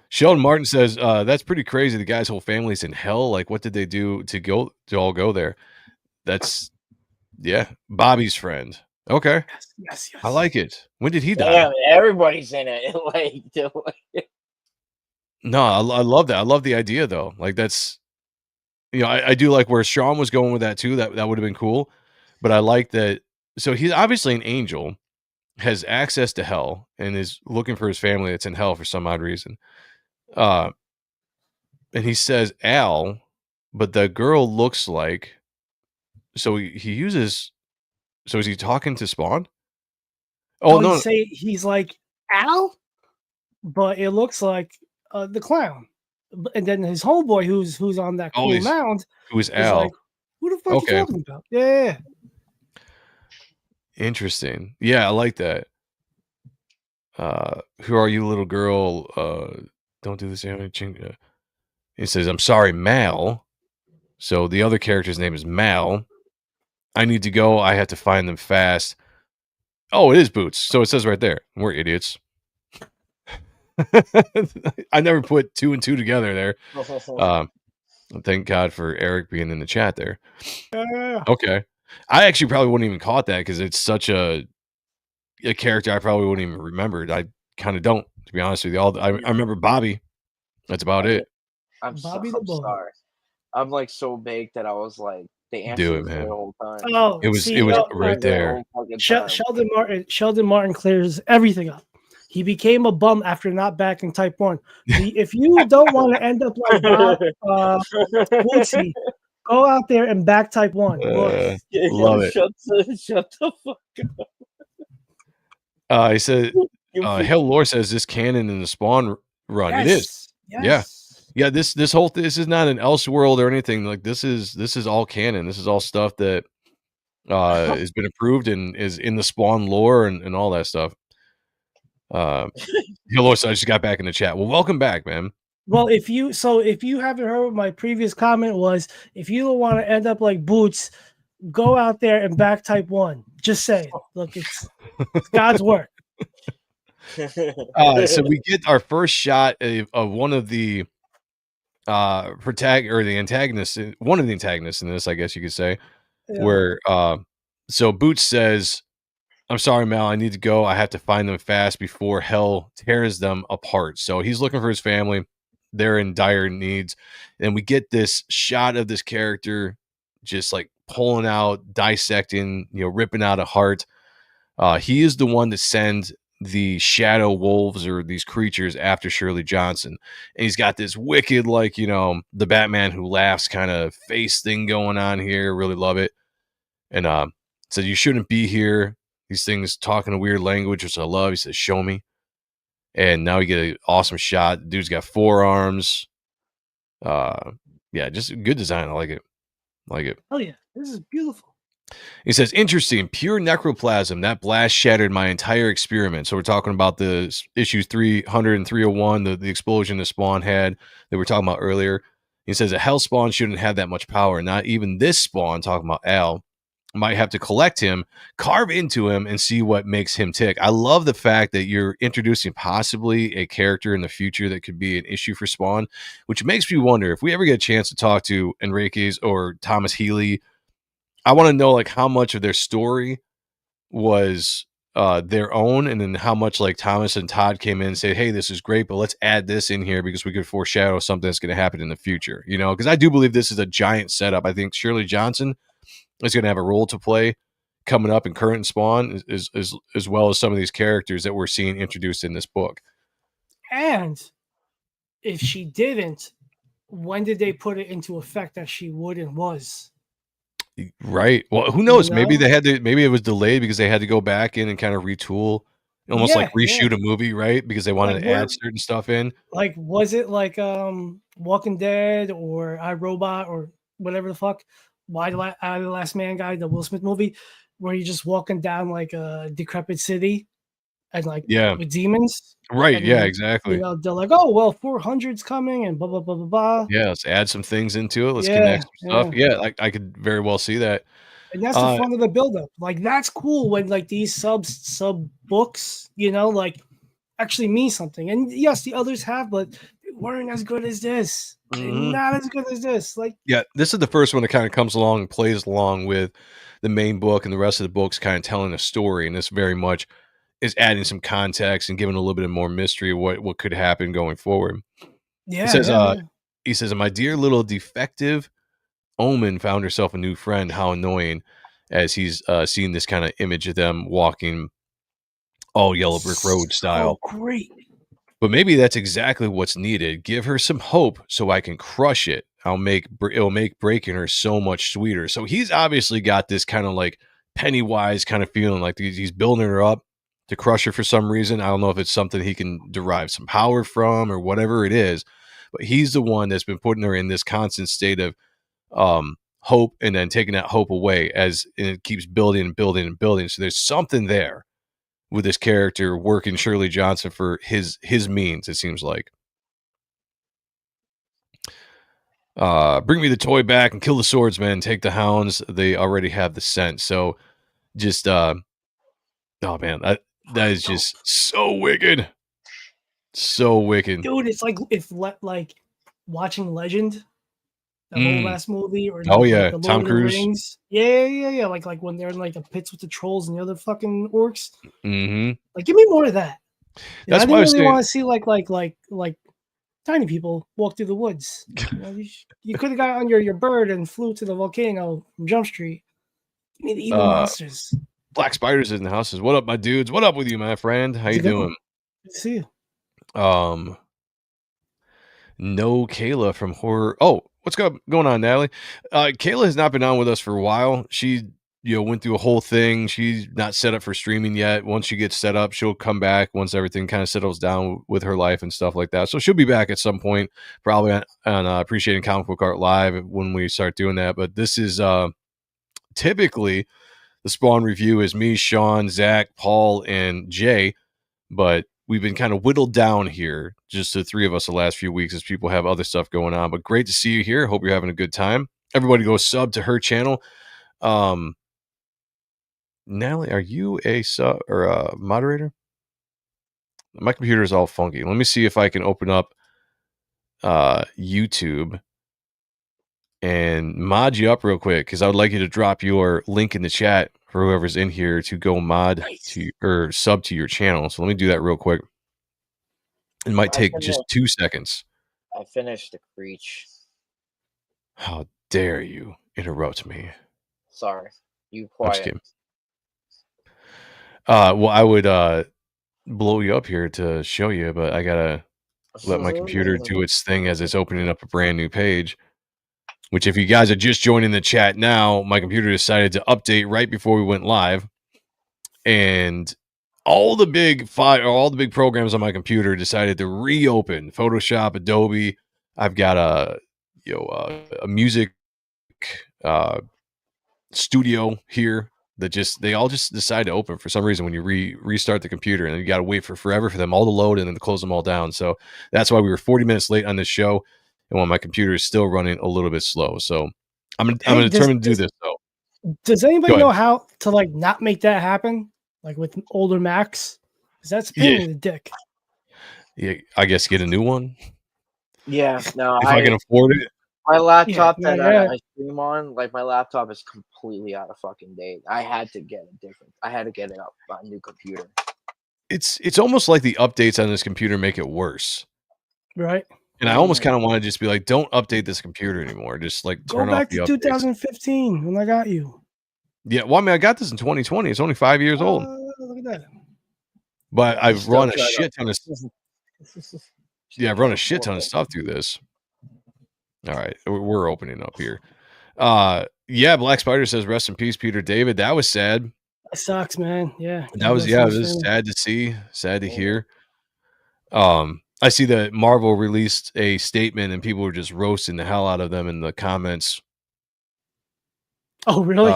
Sheldon Martin says that's pretty crazy. The guy's whole family's in hell. Like, what did they do to all go there? That's Bobby's friend. Okay, Yes. I like it. When did he die? Damn, everybody's in it. Like, No, I love that. I love the idea though. Like that's, I do like where Sean was going with that too. That would have been cool. But I like that. So he's obviously an angel, has access to hell, and is looking for his family that's in hell for some odd reason. And he says Al, but the girl looks like. So he uses. So is he talking to Spawn? Oh no! Say he's like Al, but it looks like the clown. And then his homeboy, who's on that Oh, cool mound, who is is Al? like, "Who the fuck you Okay. talking about?" Yeah. Interesting. Yeah, I like that. Who are you, little girl? Don't do this. He says, "I'm sorry, Mal." So the other character's name is Mal. I need to go. I have to find them fast. Oh, it is Boots. So it says right there. We're idiots. I never put 2 and 2 together there. Thank God for Eric being in the chat there. Yeah. Okay. I actually probably wouldn't even caught that because it's such a character I probably wouldn't even remember. I kind of don't, to be honest with you. I remember Bobby. That's about it. I'm Bobby the Bull. sorry. I'm like so baked that I was like the answer Do it, was there man. the whole time. Oh, It was see, right there. Sheldon Martin clears everything up. He became a bum after not backing Type 1. If you don't want to end up like Bob Woodsy, go out there and back Type 1. Look. Love it. Shut the fuck up. He said, Hell Lore says this canon in the Spawn run. Yes. It is. Yes. Yeah. This is not an Elseworld or anything. Like this is all canon. This is all stuff that has been approved and is in the Spawn lore and all that stuff. Hell Lore said I just got back in the chat. Well, welcome back, man. Well, if you haven't heard what my previous comment was, if you don't want to end up like Boots, go out there and back Type 1. Just say, look, it's God's work. So we get our first shot of one of the antagonists, one of the antagonists in this, I guess you could say, where so Boots says, "I'm sorry, Mal, I need to go. I have to find them fast before hell tears them apart." So he's looking for his family. They're in dire needs. And we get this shot of this character just like pulling out, dissecting, ripping out a heart. He is the one that sends the shadow wolves or these creatures after Sherlee Johnson. And he's got this wicked, like, the Batman who laughs kind of face thing going on here. Really love it. And said, "You shouldn't be here." These things talking a weird language, which I love. He says, "Show me." And now we get an awesome shot. The dude's got 4 arms. Yeah, just good design. I like it. Oh yeah, this is beautiful. He says, "Interesting, pure necroplasm. That blast shattered my entire experiment." So we're talking about the issues 300 and 301, the explosion the Spawn had that we were talking about earlier. He says, "A hell Spawn shouldn't have that much power. Not even this Spawn," talking about Al, "might have to collect him, carve into him, and see what makes him tick." I love the fact that you're introducing possibly a character in the future that could be an issue for Spawn, which makes me wonder if we ever get a chance to talk to Enriquez or Thomas Healy. I want to know like how much of their story was their own, and then how much like Thomas and Todd came in and said, "Hey, this is great, but let's add this in here because we could foreshadow something that's going to happen in the future." Because I do believe this is a giant setup. I think Sherlee Johnson is going to have a role to play coming up in current Spawn, as well as some of these characters that we're seeing introduced in this book. And if she didn't, when did they put it into effect that she would and was? Right. Well, who knows? Maybe they had to. Maybe it was delayed because they had to go back in and kind of retool, almost like reshoot a movie, right? Because they wanted to add certain stuff in. Like, was it like Walking Dead or iRobot or whatever the fuck? Why the Last Man guy, the Will Smith movie, where you're just walking down like a decrepit city and like with demons. Right. And, yeah, exactly. They're like, "Oh, well, 400's coming and blah, blah, blah, blah, blah." Yeah, let's add some things into it. Let's connect some stuff. Yeah, I could very well see that. And that's the fun of the buildup. Like, that's cool when like these sub books, like actually mean something. And yes, the others have, but they weren't as good as this. Mm-hmm. Not as good as this. Like, yeah, this is the first one that kind of comes along and plays along with the main book, and the rest of the books kind of telling a story. And this very much is adding some context and giving a little bit of more mystery of what could happen going forward. Yeah. He says, "My dear little defective Omen found herself a new friend. How annoying," as he's seeing this kind of image of them walking all Yellow Brick Road style. Oh, great. But maybe that's exactly what's needed. Give her some hope so I can crush it. It'll make breaking her so much sweeter. So he's obviously got this kind of like Pennywise kind of feeling, like he's building her up to crush her for some reason. I don't know if it's something he can derive some power from or whatever it is, but he's the one that's been putting her in this constant state of hope, and then taking that hope away as and it keeps building and building and building. So there's something there with this character working Shirley Johnson for his means, it seems like. Bring me the toy back and kill the swordsman, take the hounds. They already have the scent. So just oh man, that is just so wicked. So wicked. Dude, it's like like watching Legend, the whole last movie, or oh yeah, like the Tom Lord of the Cruise. Rings. Yeah. Like when they're in like the pits with the trolls and the other fucking orcs. Mm-hmm. Like, give me more of that. That's I why I didn't was really want saying, to see like tiny people walk through the woods. You could have got on your bird and flew to the volcano from Jump Street. Give me the evil monsters. Black Spiders in the house. Says, what up, my dudes? What up with you, my friend? How you doing? Good to see you. No Kayla from horror. Oh, what's going on, Natalie? Kayla has not been on with us for a while. She, went through a whole thing. She's not set up for streaming yet. Once she gets set up, she'll come back once everything kind of settles down with her life and stuff like that. So she'll be back at some point, probably on Appreciating Comic Book Art Live when we start doing that. But this is typically the Spawn review is me, Sean, Zach, Paul, and Jay. But we've been kind of whittled down here, just the three of us the last few weeks as people have other stuff going on. But great to see you here. Hope you're having a good time. Everybody go sub to her channel. Natalie, are you a sub or a moderator? My computer is all funky. Let me see if I can open up YouTube and mod you up real quick, because I would like you to drop your link in the chat for whoever's in here to go mod to or sub to your channel. So let me do that real quick. It might take just 2 seconds. I finished the Creech. How dare you interrupt me? Sorry, you quiet. Well, I would blow you up here to show you, but I gotta let my computer do its thing as it's opening up a brand new page. Which, if you guys are just joining the chat now, my computer decided to update right before we went live, and all the big programs on my computer decided to reopen. Photoshop, Adobe. I've got a music studio here that they all just decide to open for some reason when you restart the computer, and you got to wait for forever for them all to load and then to close them all down. So that's why we were 40 minutes late on this show, and while my computer is still running a little bit slow. So I'm determined to do this though. Does anybody know how to like not make that happen? Like with older Macs? Because that's a pain in the dick. Yeah, I guess get a new one. Yeah, no, if I can afford it. My laptop I stream on, like my laptop is completely out of fucking date. I had to get a new computer. It's almost like the updates on this computer make it worse. Right. And I almost kind of want to just be like, don't update this computer anymore. Just like turn Go back off the to updates. 2015 when I got you. Yeah, well, I mean, I got this in 2020. It's only 5 years old. Look at that. But I've run a shit ton of I've run a shit ton of stuff through this. All right, we're opening up here. Yeah, Black Spider says, rest in peace, Peter David. That was sad. That sucks, man. Yeah. It was sad to see, sad to hear. I see that Marvel released a statement and people were just roasting the hell out of them in the comments. Oh, really?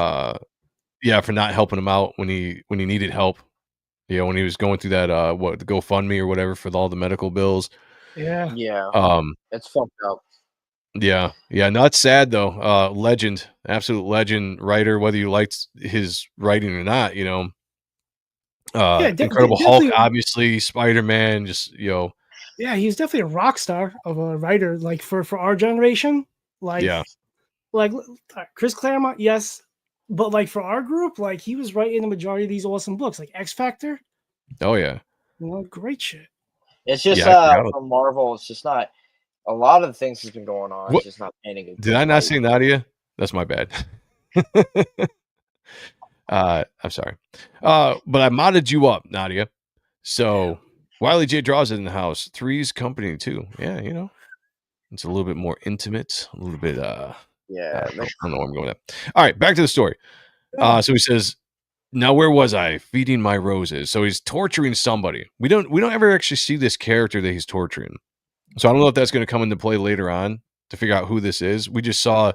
Yeah, for not helping him out when he needed help. Yeah, when he was going through that the GoFundMe or whatever for all the medical bills. Yeah. Yeah. It's fucked up. Yeah. Not sad though. Legend, absolute legend writer, whether you liked his writing or not, Incredible Hulk, obviously, Spider-Man, just Yeah, he's definitely a rock star of a writer, like for our generation. Like Chris Claremont, yes. But like for our group, like he was writing the majority of these awesome books, like X Factor. Oh yeah. Great shit. It's just from Marvel, it's just not a lot of the things that's been going on. It's just not painting it. Did I not say Nadia? That's my bad. I'm sorry. But I modded you up, Nadia. So Wiley J draws it in the house. Three's company too. Yeah, it's a little bit more intimate, a little bit yeah. I don't know where I'm going with that. All right, back to the story. So he says, now where was I? Feeding my roses. So he's torturing somebody. We don't ever actually see this character that he's torturing. So I don't know if that's going to come into play later on to figure out who this is. We just saw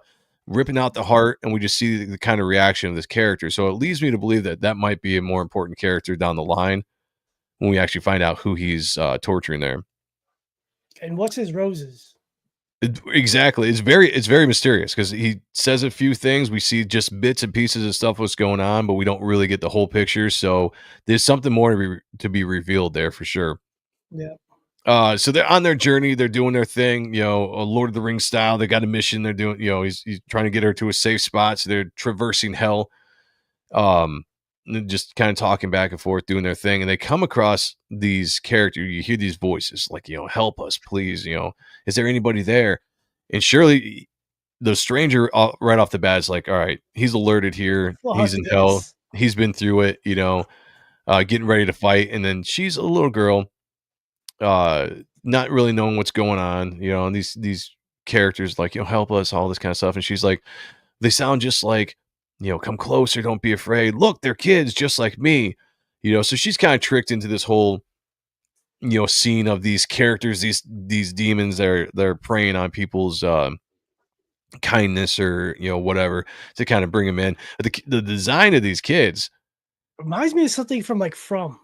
ripping out the heart, and we just see the kind of reaction of this character. So it leads me to believe that that might be a more important character down the line when we actually find out who he's torturing there. And what's his roses? Exactly. It's very mysterious because he says a few things. We see just bits and pieces of stuff what's going on, but we don't really get the whole picture. So there's something more to be revealed there for sure. Yeah. So they're on their journey. They're doing their thing, Lord of the Rings style. They got a mission. They're doing, he's trying to get her to a safe spot. So they're traversing hell. And just kind of talking back and forth, doing their thing. And they come across these characters. You hear these voices like, help us, please. Is there anybody there? And Sherlee, the stranger right off the bat is like, all right, he's alerted here. He's in hell. He's been through it, getting ready to fight. And then she's a little girl, not really knowing what's going on, and these characters like, help us, all this kind of stuff. And she's like, they sound just like, come closer, don't be afraid. Look, they're kids just like me, so she's kind of tricked into this whole, scene of these characters, these demons they're preying on people's kindness or whatever to kind of bring them in. The design of these kids reminds me of something from like From.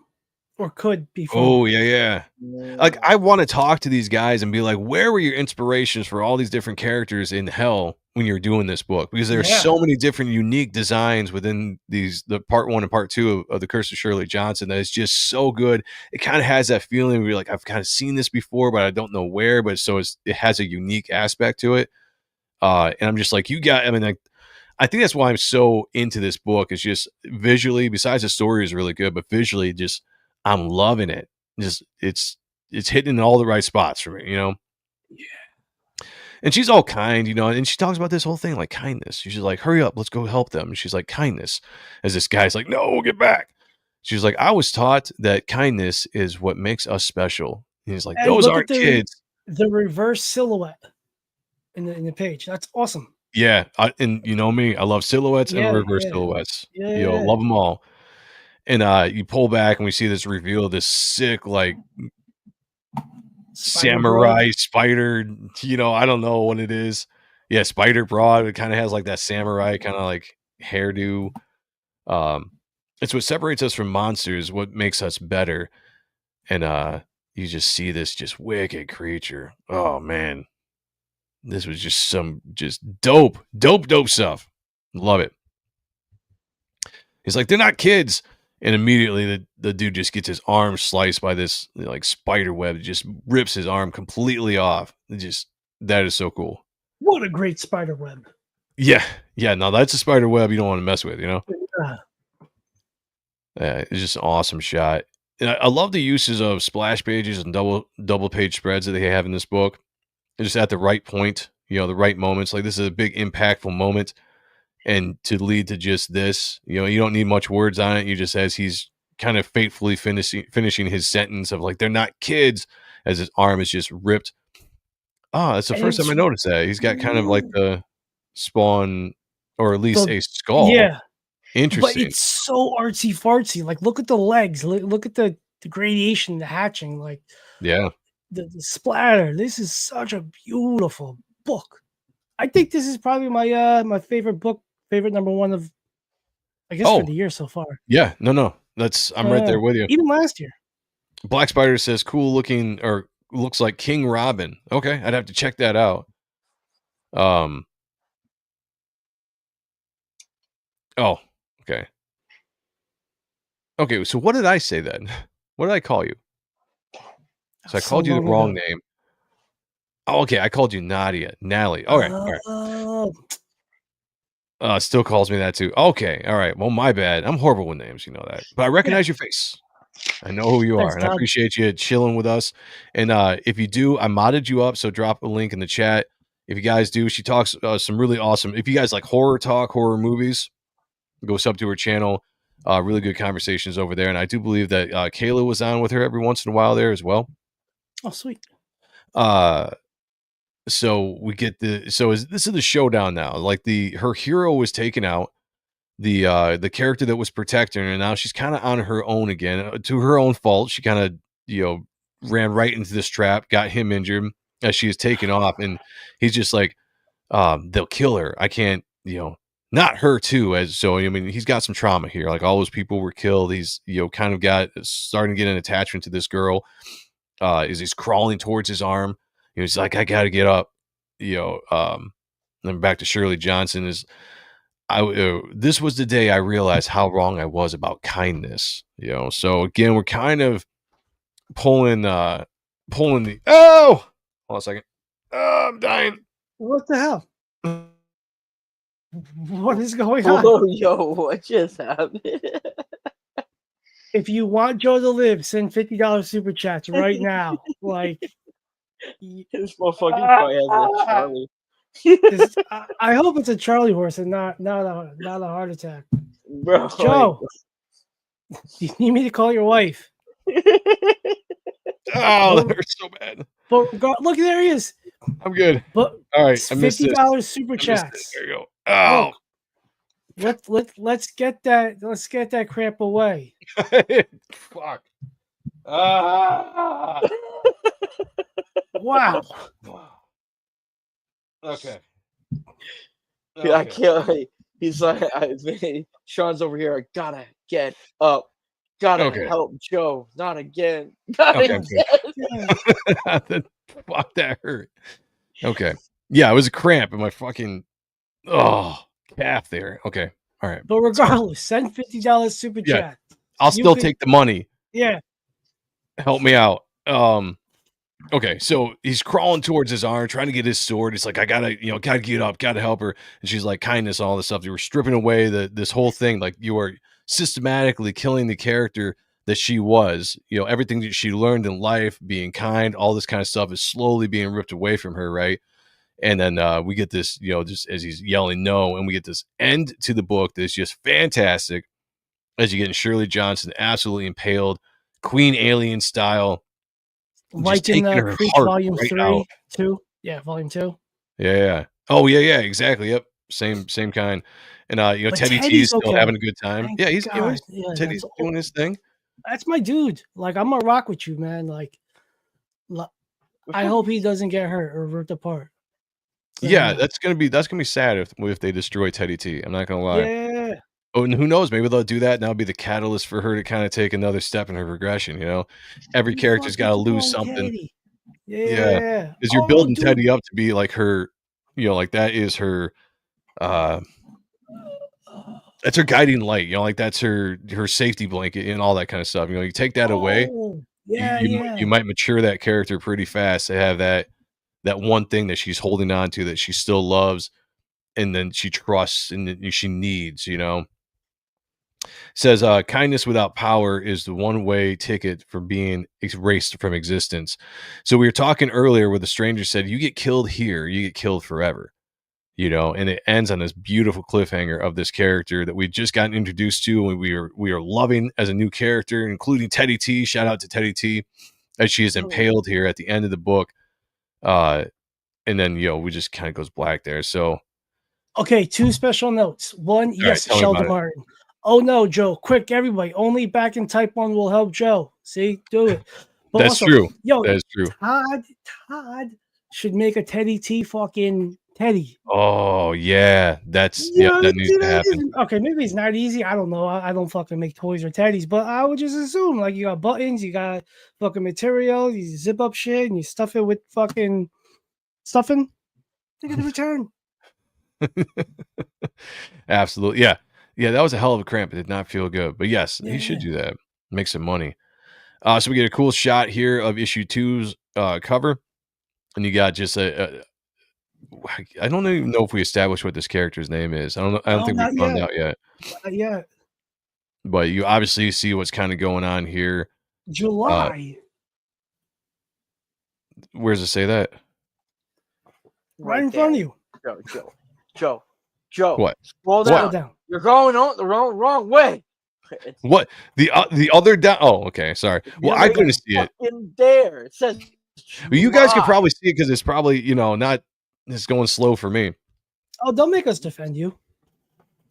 Or could be from. Oh, yeah. Like, I want to talk to these guys and be like, where were your inspirations for all these different characters in hell when you're doing this book? Because there's so many different unique designs within the part 1 and part 2 of The Curse of Shirley Johnson that is just so good. It kind of has that feeling where you're like, I've kind of seen this before, but I don't know where. But so it has a unique aspect to it. And I'm just like, I think that's why I'm so into this book. It's just visually, besides the story is really good, but visually just, I'm loving it. Just it's hitting in all the right spots for me, Yeah. And she's all kind, and she talks about this whole thing like kindness. She's like, hurry up, let's go help them. And she's like, kindness. As this guy's like, no, get back. She's like, I was taught that kindness is what makes us special. And he's like, and those aren't kids. The reverse silhouette in the page. That's awesome. Yeah. And you know me, I love silhouettes and reverse silhouettes. Yeah. Love them all. And you pull back and we see this reveal of this sick, like samurai spider, I don't know what it is. Yeah, spider broad. It kind of has like that samurai kind of like hairdo. It's what separates us from monsters, what makes us better. And you just see this just wicked creature. Oh man. This was just some dope stuff. Love it. He's like, they're not kids. And immediately the dude just gets his arm sliced by this like spider web. It just rips his arm completely off. That is so cool. What a great spider web. Yeah. No, that's a spider web you don't want to mess with, Yeah, it's just an awesome shot. And I love the uses of splash pages and double page spreads that they have in this book. They're just at the right point, the right moments. Like this is a big impactful moment. And to lead to just this, you don't need much words on it. You just, as he's kind of faithfully finishing his sentence of like, they're not kids, as his arm is just ripped. Oh, that's the first time I noticed that. He's got kind of like the spawn, or at least a skull. Yeah. Interesting. But it's so artsy fartsy. Like, look at the legs. Look at the gradation, the hatching. Like, yeah. The splatter. This is such a beautiful book. I think this is probably my my favorite book. Favorite number 1 of, I guess, for the year so far. Yeah, no, I'm right there with you. Even last year. Black Spider says, cool looking, or looks like King Robin. Okay, I'd have to check that out. Oh, okay. Okay, so what did I say then? What did I call you? So I called you the wrong name. Oh, okay, I called you Nadia. Natalie. All right. Still calls me that too. Okay, all right. Well, my bad. I'm horrible with names, you know that. But I recognize your face. I know who you are, and I appreciate you chilling with us. And if you do, I modded you up, so drop a link in the chat. If you guys do, she talks some really awesome. If you guys like horror movies, go sub to her channel. Really good conversations over there. And I do believe that Kayla was on with her every once in a while there as well. Oh, sweet. So we get this is the showdown now. Like her hero was taken out, the character that was protecting her, and now she's kind of on her own again, to her own fault. She kind of ran right into this trap, got him injured. as she is taken off, and he's just like, they'll kill her. I can't, not her too. As so, I mean, he's got some trauma here. Like all those people were killed. He's kind of starting to get an attachment to this girl. Is he's crawling towards his arm. He's like, I gotta get up. Then back to Shirley Johnson is. This was the day I realized how wrong I was about kindness. So again, we're kind of pulling the. Hold on a second. I'm dying. What the hell? What is going on? Oh, yo, what just happened? If you want Joe to live, send $50 super chats right now. Like, this motherfucking probably has a Charlie. I hope it's a Charlie horse and not a heart attack. Bro, Joe, you need me to call your wife? Oh, that hurts so bad. But look, there he is. I'm good. But all right, $50 super chats. There you go. Oh, let's get that crap away. Fuck. Wow. Okay. I can't. He's like, Sean's over here. I gotta get up. Gotta help Joe. Not again. Not again. Fuck, that hurt. Okay. Yeah, it was a cramp in my fucking calf there. Okay. All right. But regardless, send $50 super chat. I'll still take the money. Yeah. Help me out. Okay, so he's crawling towards his arm, trying to get his sword. It's like, I gotta get up, gotta help her. And she's like, kindness, all this stuff. You were stripping away this whole thing. Like, you are systematically killing the character that she was. Everything that she learned in life, being kind, all this kind of stuff is slowly being ripped away from her, right? And then we get this, just as he's yelling no, and we get this end to the book that's just fantastic. As you get Shirley Johnson absolutely impaled, Queen Alien style. Like in the Creek Volume 3, 2. Yeah, Volume 2. Yeah. Oh, yeah, exactly. Yep. Same kind. And Teddy T's still having a good time. Thank yeah, he's God. Teddy's doing his thing. That's my dude. Like, I'm gonna rock with you, man. Like, I hope he doesn't get hurt or ripped apart. So, yeah, that's gonna be sad if they destroy Teddy T. I'm not gonna lie. Yeah. Oh, and who knows? Maybe they'll do that, and that'll be the catalyst for her to kind of take another step in her progression. Every character's got to lose something. Teddy. Yeah, because you're building Teddy up to be like her. Like that is her. That's her guiding light. Like that's her safety blanket and all that kind of stuff. You take that away, you might mature that character pretty fast to have that one thing that she's holding on to that she still loves, and then she trusts and she needs. Says kindness without power is the one-way ticket for being erased from existence. So we were talking earlier where the stranger said, you get killed here, you get killed forever. And it ends on this beautiful cliffhanger of this character that we just gotten introduced to, and we are loving as a new character, including Teddy T. Shout out to Teddy T, as she is impaled here at the end of the book. And then we just kind of goes black there. So okay, 2 special notes. One, yes, Sheldon Martin. Oh no, Joe! Quick, everybody! Only back in Type 1 will help Joe. See, do it. But that's also, true. That is true. Todd should make a Teddy T fucking Teddy. Oh yeah, that needs to happen. Okay, maybe it's not easy. I don't know. I don't fucking make toys or teddies, but I would just assume like you got buttons, you got fucking material, you zip up shit, and you stuff it with fucking stuffing. Think of the return. Absolutely, yeah. Yeah, that was a hell of a cramp. It did not feel good. But yes, he should do that. Make some money. So we get a cool shot here of issue 2's cover. And you got just I don't even know if we established what this character's name is. I don't think we found out yet. Yeah. But you obviously see what's kind of going on here. July. Where does it say that? Right in front of you. Joe. What? Scroll down. You're going on the wrong way. What? The other down? Oh, okay. Sorry. Well, I couldn't see it. There. It says. Well, you guys can probably see it because it's probably not. It's going slow for me. Oh, don't make us defend you.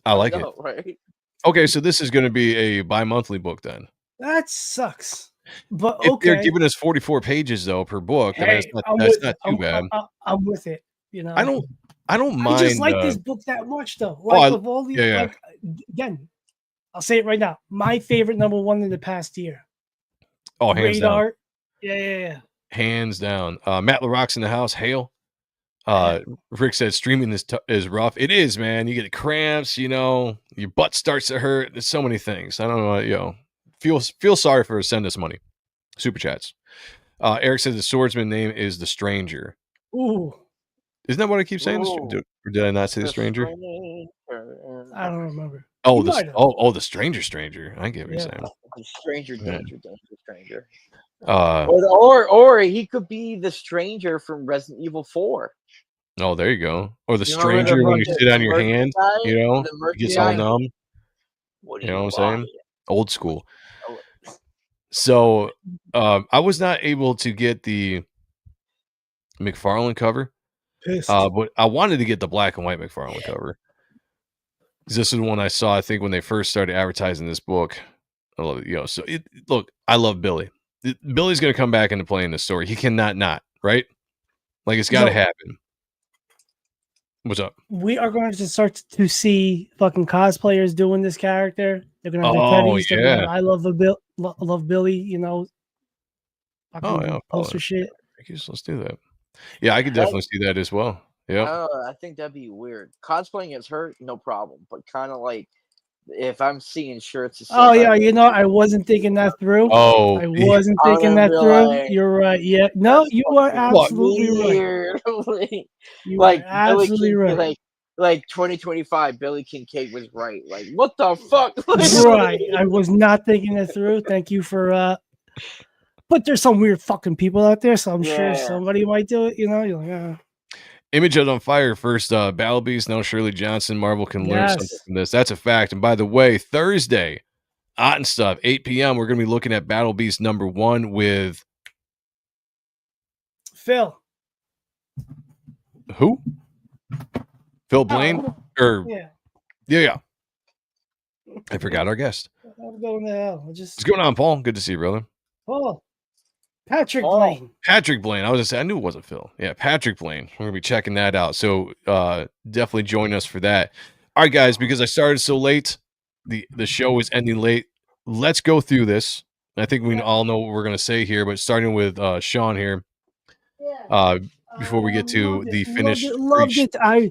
I like it. Right? Okay, so this is going to be a bi-monthly book then. That sucks. But If they're okay. giving us 44 pages though per book, I mean, Hey, that's not too bad. I'm with it. You I know, don't I don't I just mind. like this book that much, though. Oh, Like of all the yeah. again, I'll say it right now. My favorite number one in the past year. Oh, hands Great down, art. Yeah. hands down. Matt LaRock's in the house. Hail. Rick said streaming is rough. It is, man. You get cramps. You know, your butt starts to hurt. There's so many things. I don't know. You know, feel sorry for send us money. Super chats. Eric said the swordsman name is the Stranger. Ooh, Isn't that what I keep saying? Ooh. Or did I not say the Stranger? I don't remember. Oh, You might have. the Stranger. I get what you're Yeah. saying. Stranger, Yeah. danger, stranger. Uh, Or he could be the stranger from Resident Evil 4. oh, there you go. Or the You remember stranger when you the sit on your merchant hand, guy? you know, The it merchant gets all guy? numb. What do You know what I'm buy? saying? Old school. So I was not able to get the McFarlane cover, Pissed. but I wanted to get the black and white McFarlane cover. This is the one I saw, I think, when they first started advertising this book. I love it, you know. So look, I love Billy. Billy's going to come back into play in this story. He cannot not, right? Like it's got to So- happen. What's up? We are going to start to see fucking cosplayers doing this character. They're gonna have their Oh, teddies. They're gonna yeah. have, I love Billy. You know, fucking Oh, yeah. poster shit. Let's do that. Yeah, I could definitely see that as well. Yeah. I think that'd be weird. Cosplaying as her, no problem. But kind of like if I'm seeing shirts. That Oh say, yeah, like, you know, I wasn't thinking that through. Oh, I wasn't I'm thinking gonna that be through. like, You're right. Yeah, no, that's you are fucking absolutely right. weird. You Like are absolutely Billy King, right. like 2025, Billy Kincaid was right. Like, what the fuck? Right. I was not thinking it through. Thank you for but there's some weird fucking people out there, so I'm sure Yeah. somebody might do it, you know. You're like, Image on Fire first. Battle Beast. No, Shirley Johnson. Marvel can learn something Yes. from this. That's a fact. And by the way, Thursday, Hot and Stuff, 8 p.m. We're going to be looking at Battle Beast #1 with Phil. who? Phil Blaine? Or Yeah. I forgot our guest. I'm going to hell. What's going on, Paul? Good to see you, brother. Oh, Patrick Blaine. Patrick Blaine. I was gonna say I knew it wasn't Phil. Yeah, Patrick Blaine. We're gonna be checking that out. So definitely join us for that. All right, guys, because I started so late, the show is ending late. Let's go through this. I think we all know what we're gonna say here, but starting with Sean here. Before we get to the finished. Loved it. I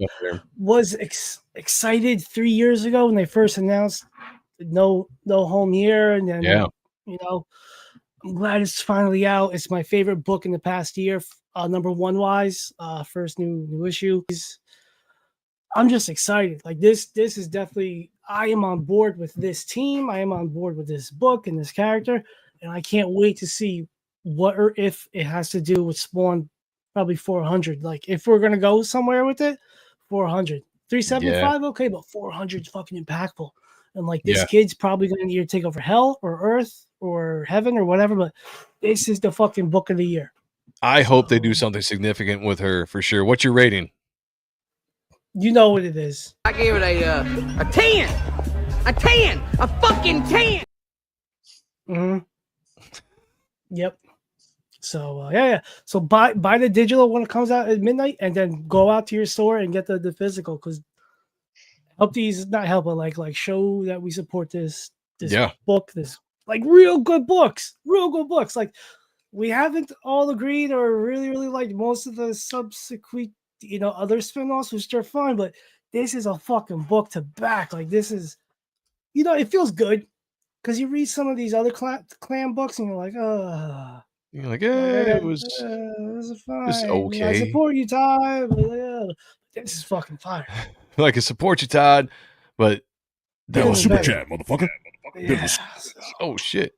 was excited 3 years ago when they first announced no home here, and then you know, I'm glad it's finally out. It's my favorite book in the past year, #1 wise. First new issue. I'm just excited. Like this is definitely. I am on board with this team. I am on board with this book and this character, and I can't wait to see what or if it has to do with Spawn. Probably 400. Like if we're gonna go somewhere with it, 400, 375, okay, but 400 is fucking impactful. And like this kid's probably gonna either take over hell or earth or heaven or whatever. But this is the fucking book of the year. I hope they do something significant with her for sure. What's your rating? You know what it is. I gave it a 10. A 10. A fucking 10. Mm-hmm. Yep. So yeah. So buy the digital when it comes out at midnight, and then go out to your store and get the physical, because help these not help, but like show that we support this book, this like real good books. Like we haven't all agreed or really liked most of the subsequent other spin-offs, which are fine, but this is a fucking book to back. Like this is, it feels good because you read some of these other clan books and you're like, You're like, it was fine. It's okay. I support you, Todd. But, this is fucking fire. Like, I support you, Todd, but that was super chat, motherfucker. Yeah. Oh shit.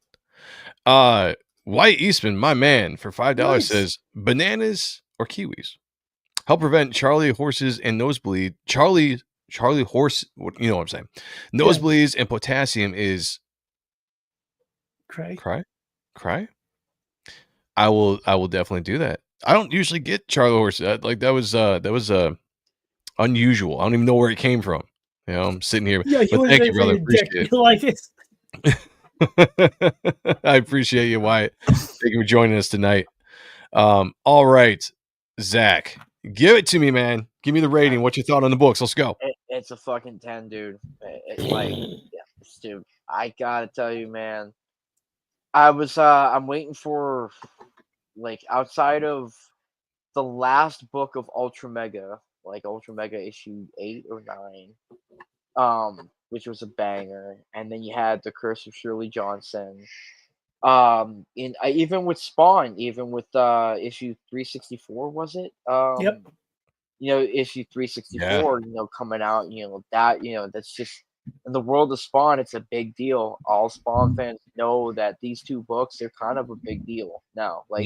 White Eastman, my man, for $5 says bananas or kiwis help prevent Charlie horses and nosebleed. Charlie horse. You know what I'm saying? Nosebleeds and potassium is cry. I will definitely do that. I don't usually get Charlie horse. Like that was unusual. I don't even know where it came from. I'm sitting here. Yeah, but thank you, brother. Appreciate it. You like it? I appreciate you, Wyatt. Thank you for joining us tonight. All right, Zach, give it to me, man. Give me the rating. What's your thought on the books? Let's go. It's a fucking 10, dude. Like, yeah, dude, I gotta tell you, man. I'm waiting for, like, outside of the last book of Ultra Mega, like Ultra Mega issue 8 or 9, which was a banger, and then you had The Curse of Shirley Johnson. Even with Spawn, even with issue 364, was it? Yep. Issue 364, coming out, that's just in the world of Spawn, it's a big deal. All Spawn fans know that these two books, they're kind of a big deal now. Like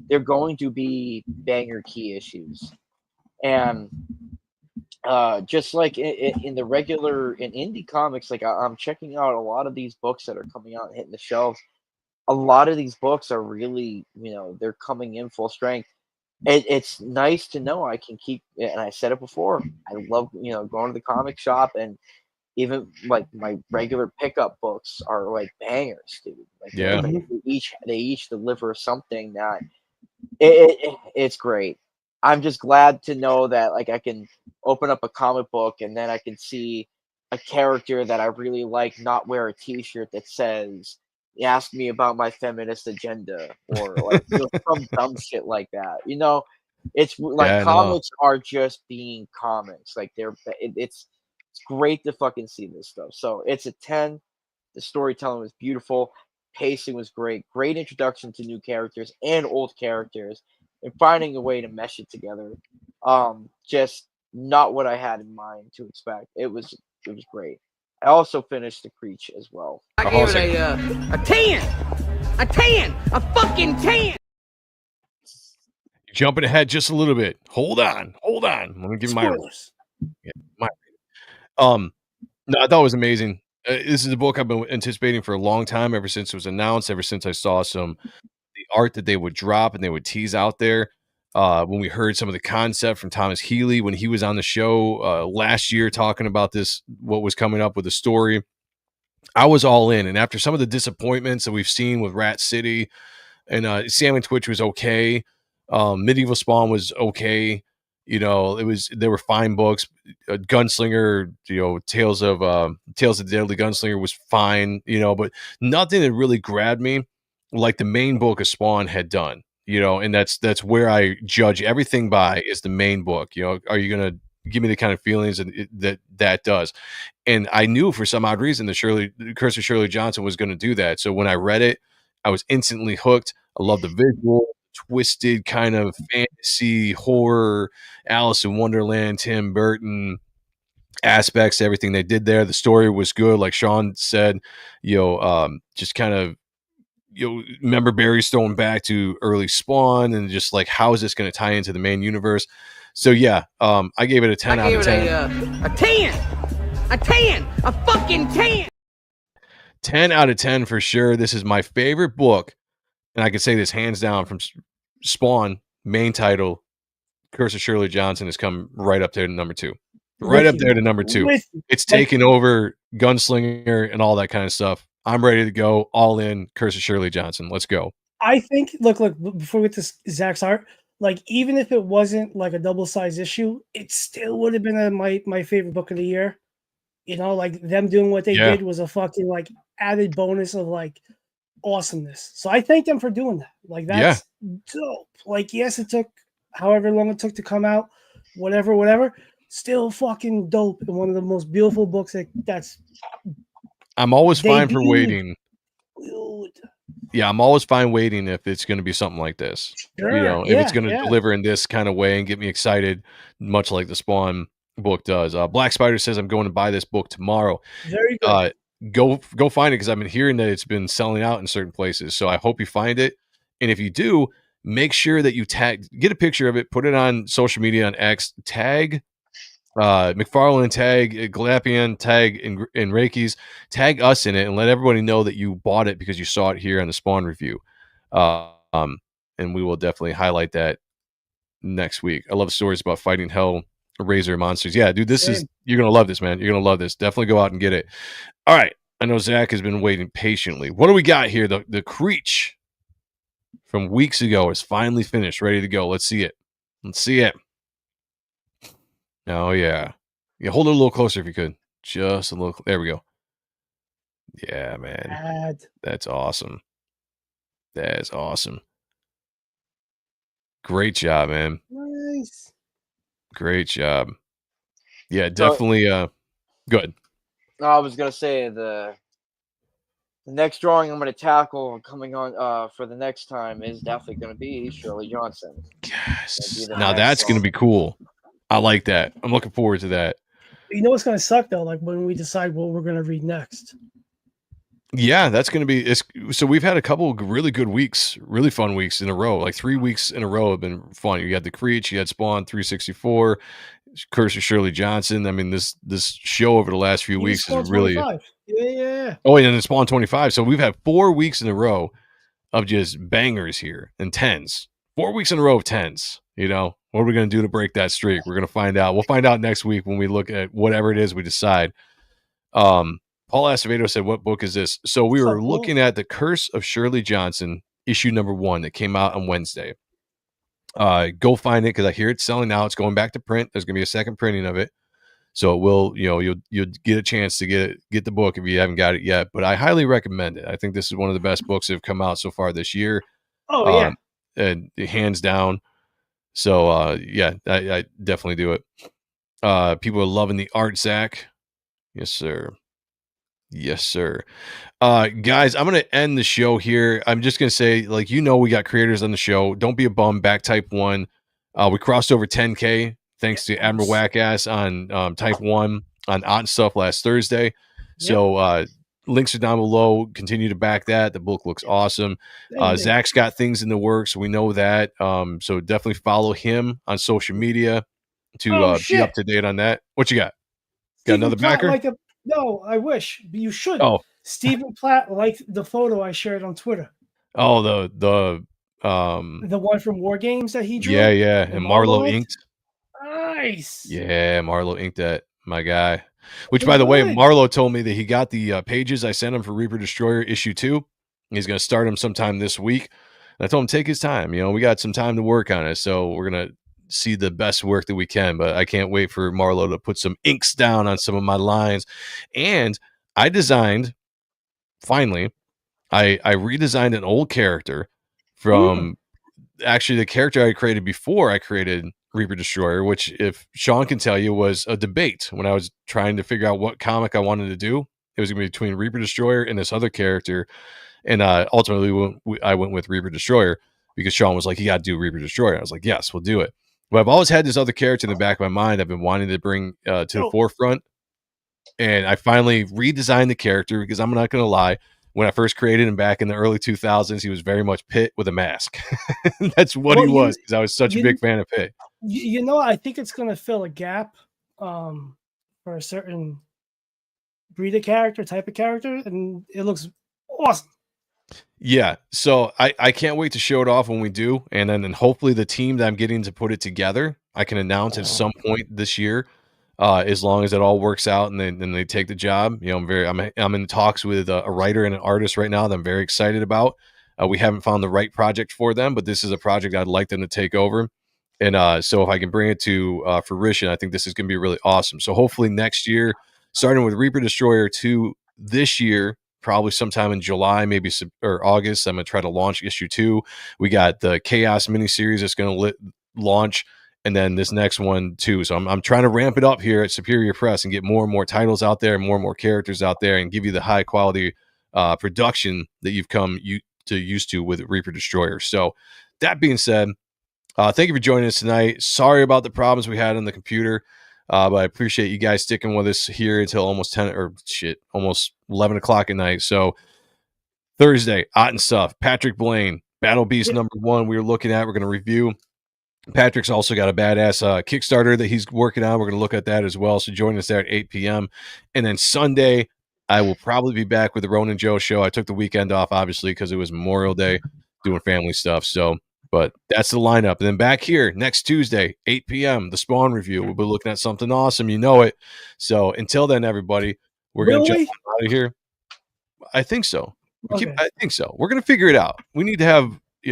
they're going to be banger key issues. And just like in the regular in indie comics, like I'm checking out a lot of these books that are coming out and hitting the shelves. A lot of these books are really, they're coming in full strength. It's nice to know I can keep, and I said it before, I love, going to the comic shop, and even like my regular pickup books are like bangers, dude. Like they each deliver something that it's great. I'm just glad to know that like I can open up a comic book and then I can see a character that I really like not wear a T-shirt that says "Ask me about my feminist agenda" or like some dumb shit like that. It's like comics are just being comics. Like it's great to fucking see this stuff. So it's a 10. The storytelling was beautiful. Pacing was great. Great introduction to new characters and old characters, and finding a way to mesh it together. Just not what I had in mind to expect. It was great. I also finished The Creech as well. I gave it a 10. A 10. A fucking 10. Jumping ahead just a little bit. Hold on. Let me give my no, I thought it was amazing. This is a book I've been anticipating for a long time, ever since it was announced, ever since I saw the art that they would drop and they would tease out there. When we heard some of the concept from Thomas Healy when he was on the show last year talking about this, what was coming up with the story, I was all in. And after some of the disappointments that we've seen with Rat City and Sam and Twitch was okay, Medieval Spawn was okay. They were fine books. Gunslinger, Tales of the Deadly Gunslinger was fine, but nothing that really grabbed me like the main book of Spawn had done. And that's where I judge everything by, is the main book. Are you gonna give me the kind of feelings that does? And I knew for some odd reason the Curse of Shirley Johnson was going to do that. So when I read it, I was instantly hooked. I love the visual, twisted kind of fantasy horror, Alice in Wonderland, Tim Burton aspects, everything they did there. The story was good, like Sean said. Just kind of remember Barry's throwing back to early Spawn, and just like, how is this going to tie into the main universe? So yeah, I gave it a 10 out of 10. A 10. A 10. A fucking 10. 10 out of 10 for sure. This is my favorite book, and I can say this hands down, from Spawn, main title, Curse of Shirley Johnson has come right up there to number 2. Right up there to number 2. It's taken over Gunslinger and all that kind of stuff. I'm ready to go all in. Curse of Shirley Johnson. Let's go. I think, look, before we get to Zach's art, like, even if it wasn't like a double-sized issue, it still would have been my favorite book of the year. Like, them doing what they did was a fucking like added bonus of like awesomeness. So I thank them for doing that. Like, that's dope. Like, yes, it took however long it took to come out, whatever. Still fucking dope, and one of the most beautiful books that's. I'm always fine for waiting. Dude. Yeah, I'm always fine waiting if it's going to be something like this. Sure. If it's going to deliver in this kind of way and get me excited, much like the Spawn book does. Black Spider says I'm going to buy this book tomorrow. Very good. Go find it, because I've been hearing that it's been selling out in certain places. So I hope you find it, and if you do, make sure that you get a picture of it, put it on social media, on X, tag McFarlane, tag Galapian, tag in Reiki's, tag us in it, and let everybody know that you bought it because you saw it here on the Spawn review. And we will definitely highlight that next week. I love stories about fighting Hellraiser monsters. Yeah, dude, you're gonna love this, man. You're gonna love this. Definitely go out and get it. All right, I know Zach has been waiting patiently. What do we got here? The Creech from weeks ago is finally finished, ready to go. Let's see it. Let's see it. Oh, yeah. Yeah, hold it a little closer if you could. Just a little. There we go. Yeah, man. Bad. That's awesome. That is awesome. Great job, man. Nice. Great job. Yeah, definitely. Good. I was gonna say the next drawing I'm gonna tackle coming on for the next time is definitely gonna be Sherlee Johnson. Yes. Now that's gonna be cool. I like that. I'm looking forward to that. You know what's gonna suck though? Like when we decide what we're gonna read next. Yeah, that's going to be so we've had a couple of really good weeks, really fun weeks in a row. Like 3 weeks in a row have been fun. You had the Creech, you had Spawn 364, Curse of Sherlee Johnson. I mean, this show over the last few weeks is really 25. Yeah. Oh, and then Spawn 25. So we've had 4 weeks in a row of just bangers here and 10s. 4 weeks in a row of 10s. You know, what are we going to do to break that streak? We're going to find out. We'll find out next week when we look at whatever it is we decide. Paul Acevedo said, "What book is this?" So we were looking at The Curse of Sherlee Johnson, issue number 1 that came out on Wednesday. Go find it because I hear it's selling now. It's going back to print. There's going to be a second printing of it, so it will. You'll get a chance to get the book if you haven't got it yet. But I highly recommend it. I think this is one of the best books that have come out so far this year. Oh yeah, and hands down. So yeah, I definitely do it. People are loving the art, Zach. Yes, sir. Yes, sir. Guys, I'm going to end the show here. I'm just going to say, like, we got creators on the show. Don't be a bum. Back Type 1. We crossed over 10K thanks to Admiral Wackass on Type 1 on Odd Stuff last Thursday. So links are down below. Continue to back that. The book looks awesome. Zach's got things in the works. We know that. So definitely follow him on social media to be up to date on that. What you got? Got another backer? No, I wish, but you should. Oh, Stephen Platt liked the photo I shared on Twitter. Oh, the one from War Games that he drew. Yeah, and Marlowe inked. Nice. Yeah, Marlowe inked that, my guy. Which, by the way, Marlowe told me that he got the pages I sent him for Reaper Destroyer issue 2. He's going to start them sometime this week. And I told him take his time. We got some time to work on it, so we're gonna see the best work that we can, but I can't wait for Marlowe to put some inks down on some of my lines. And I designed, finally, I redesigned an old character from actually the character I created before I created Reaper Destroyer, which, if Sean can tell you, was a debate when I was trying to figure out what comic I wanted to do. It was going to be between Reaper Destroyer and this other character. And ultimately, I went with Reaper Destroyer because Sean was like, you got to do Reaper Destroyer. I was like, yes, we'll do it. But I've always had this other character in the back of my mind I've been wanting to bring to the forefront. And I finally redesigned the character because I'm not going to lie. When I first created him back in the early 2000s, he was very much Pitt with a mask. That's what he was because I was such a big fan of Pitt. I think it's going to fill a gap for a certain breed of character, type of character, and it looks awesome. Yeah, so I can't wait to show it off when we do, and then hopefully the team that I'm getting to put it together, I can announce at some point this year, as long as it all works out and they take the job. I'm in talks with a writer and an artist right now that I'm very excited about. We haven't found the right project for them, but this is a project I'd like them to take over, and so if I can bring it to fruition, I think this is going to be really awesome. So hopefully next year, starting with Reaper Destroyer 2 this year. Probably sometime in July, maybe or August, I'm going to try to launch issue 2. We got the Chaos miniseries that's going to launch, and then this next one too. So I'm trying to ramp it up here at Superior Press and get more and more titles out there, more and more characters out there, and give you the high quality production that you've come used to with Reaper Destroyer. So that being said, thank you for joining us tonight. Sorry about the problems we had on the computer. But I appreciate you guys sticking with us here until almost 11 o'clock at night. So Thursday, Ott and Stuff, Patrick Blaine, Battle Beast number 1 we're looking at. We're going to review. Patrick's also got a badass Kickstarter that he's working on. We're going to look at that as well. So join us there at 8 p.m. And then Sunday, I will probably be back with the Ronan Joe show. I took the weekend off, obviously, because it was Memorial Day, doing family stuff. But that's the lineup. And then back here next Tuesday, 8 p.m., the Spawn review. We'll be looking at something awesome. You know it. So until then, everybody, we're going to jump out of here. I think so. Okay. I think so. We're gonna figure it out. We need to have, we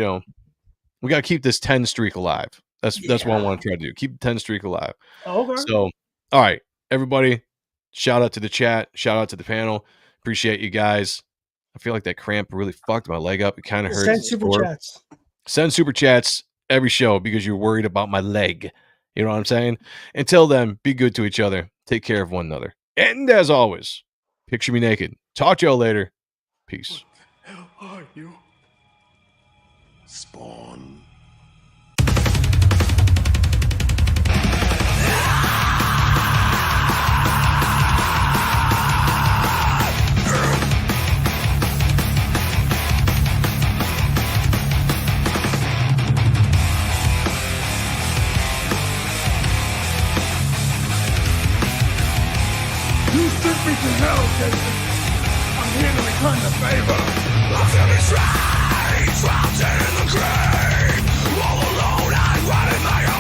got to keep this 10 streak alive. That's what I want to try to do. Keep the 10 streak alive. Okay. So, all right, everybody, shout out to the chat. Shout out to the panel. Appreciate you guys. I feel like that cramp really fucked my leg up. It kind of hurts. Send super chats. Send super chats every show because you're worried about my leg. You know what I'm saying? Until then, be good to each other. Take care of one another. And as always, picture me naked. Talk to y'all later. Peace. Hell are you? Spawn. You sent me to hell, Jason. I'm here to return the favor. I'm feeling strange, trapped in the grave. All alone, I run in my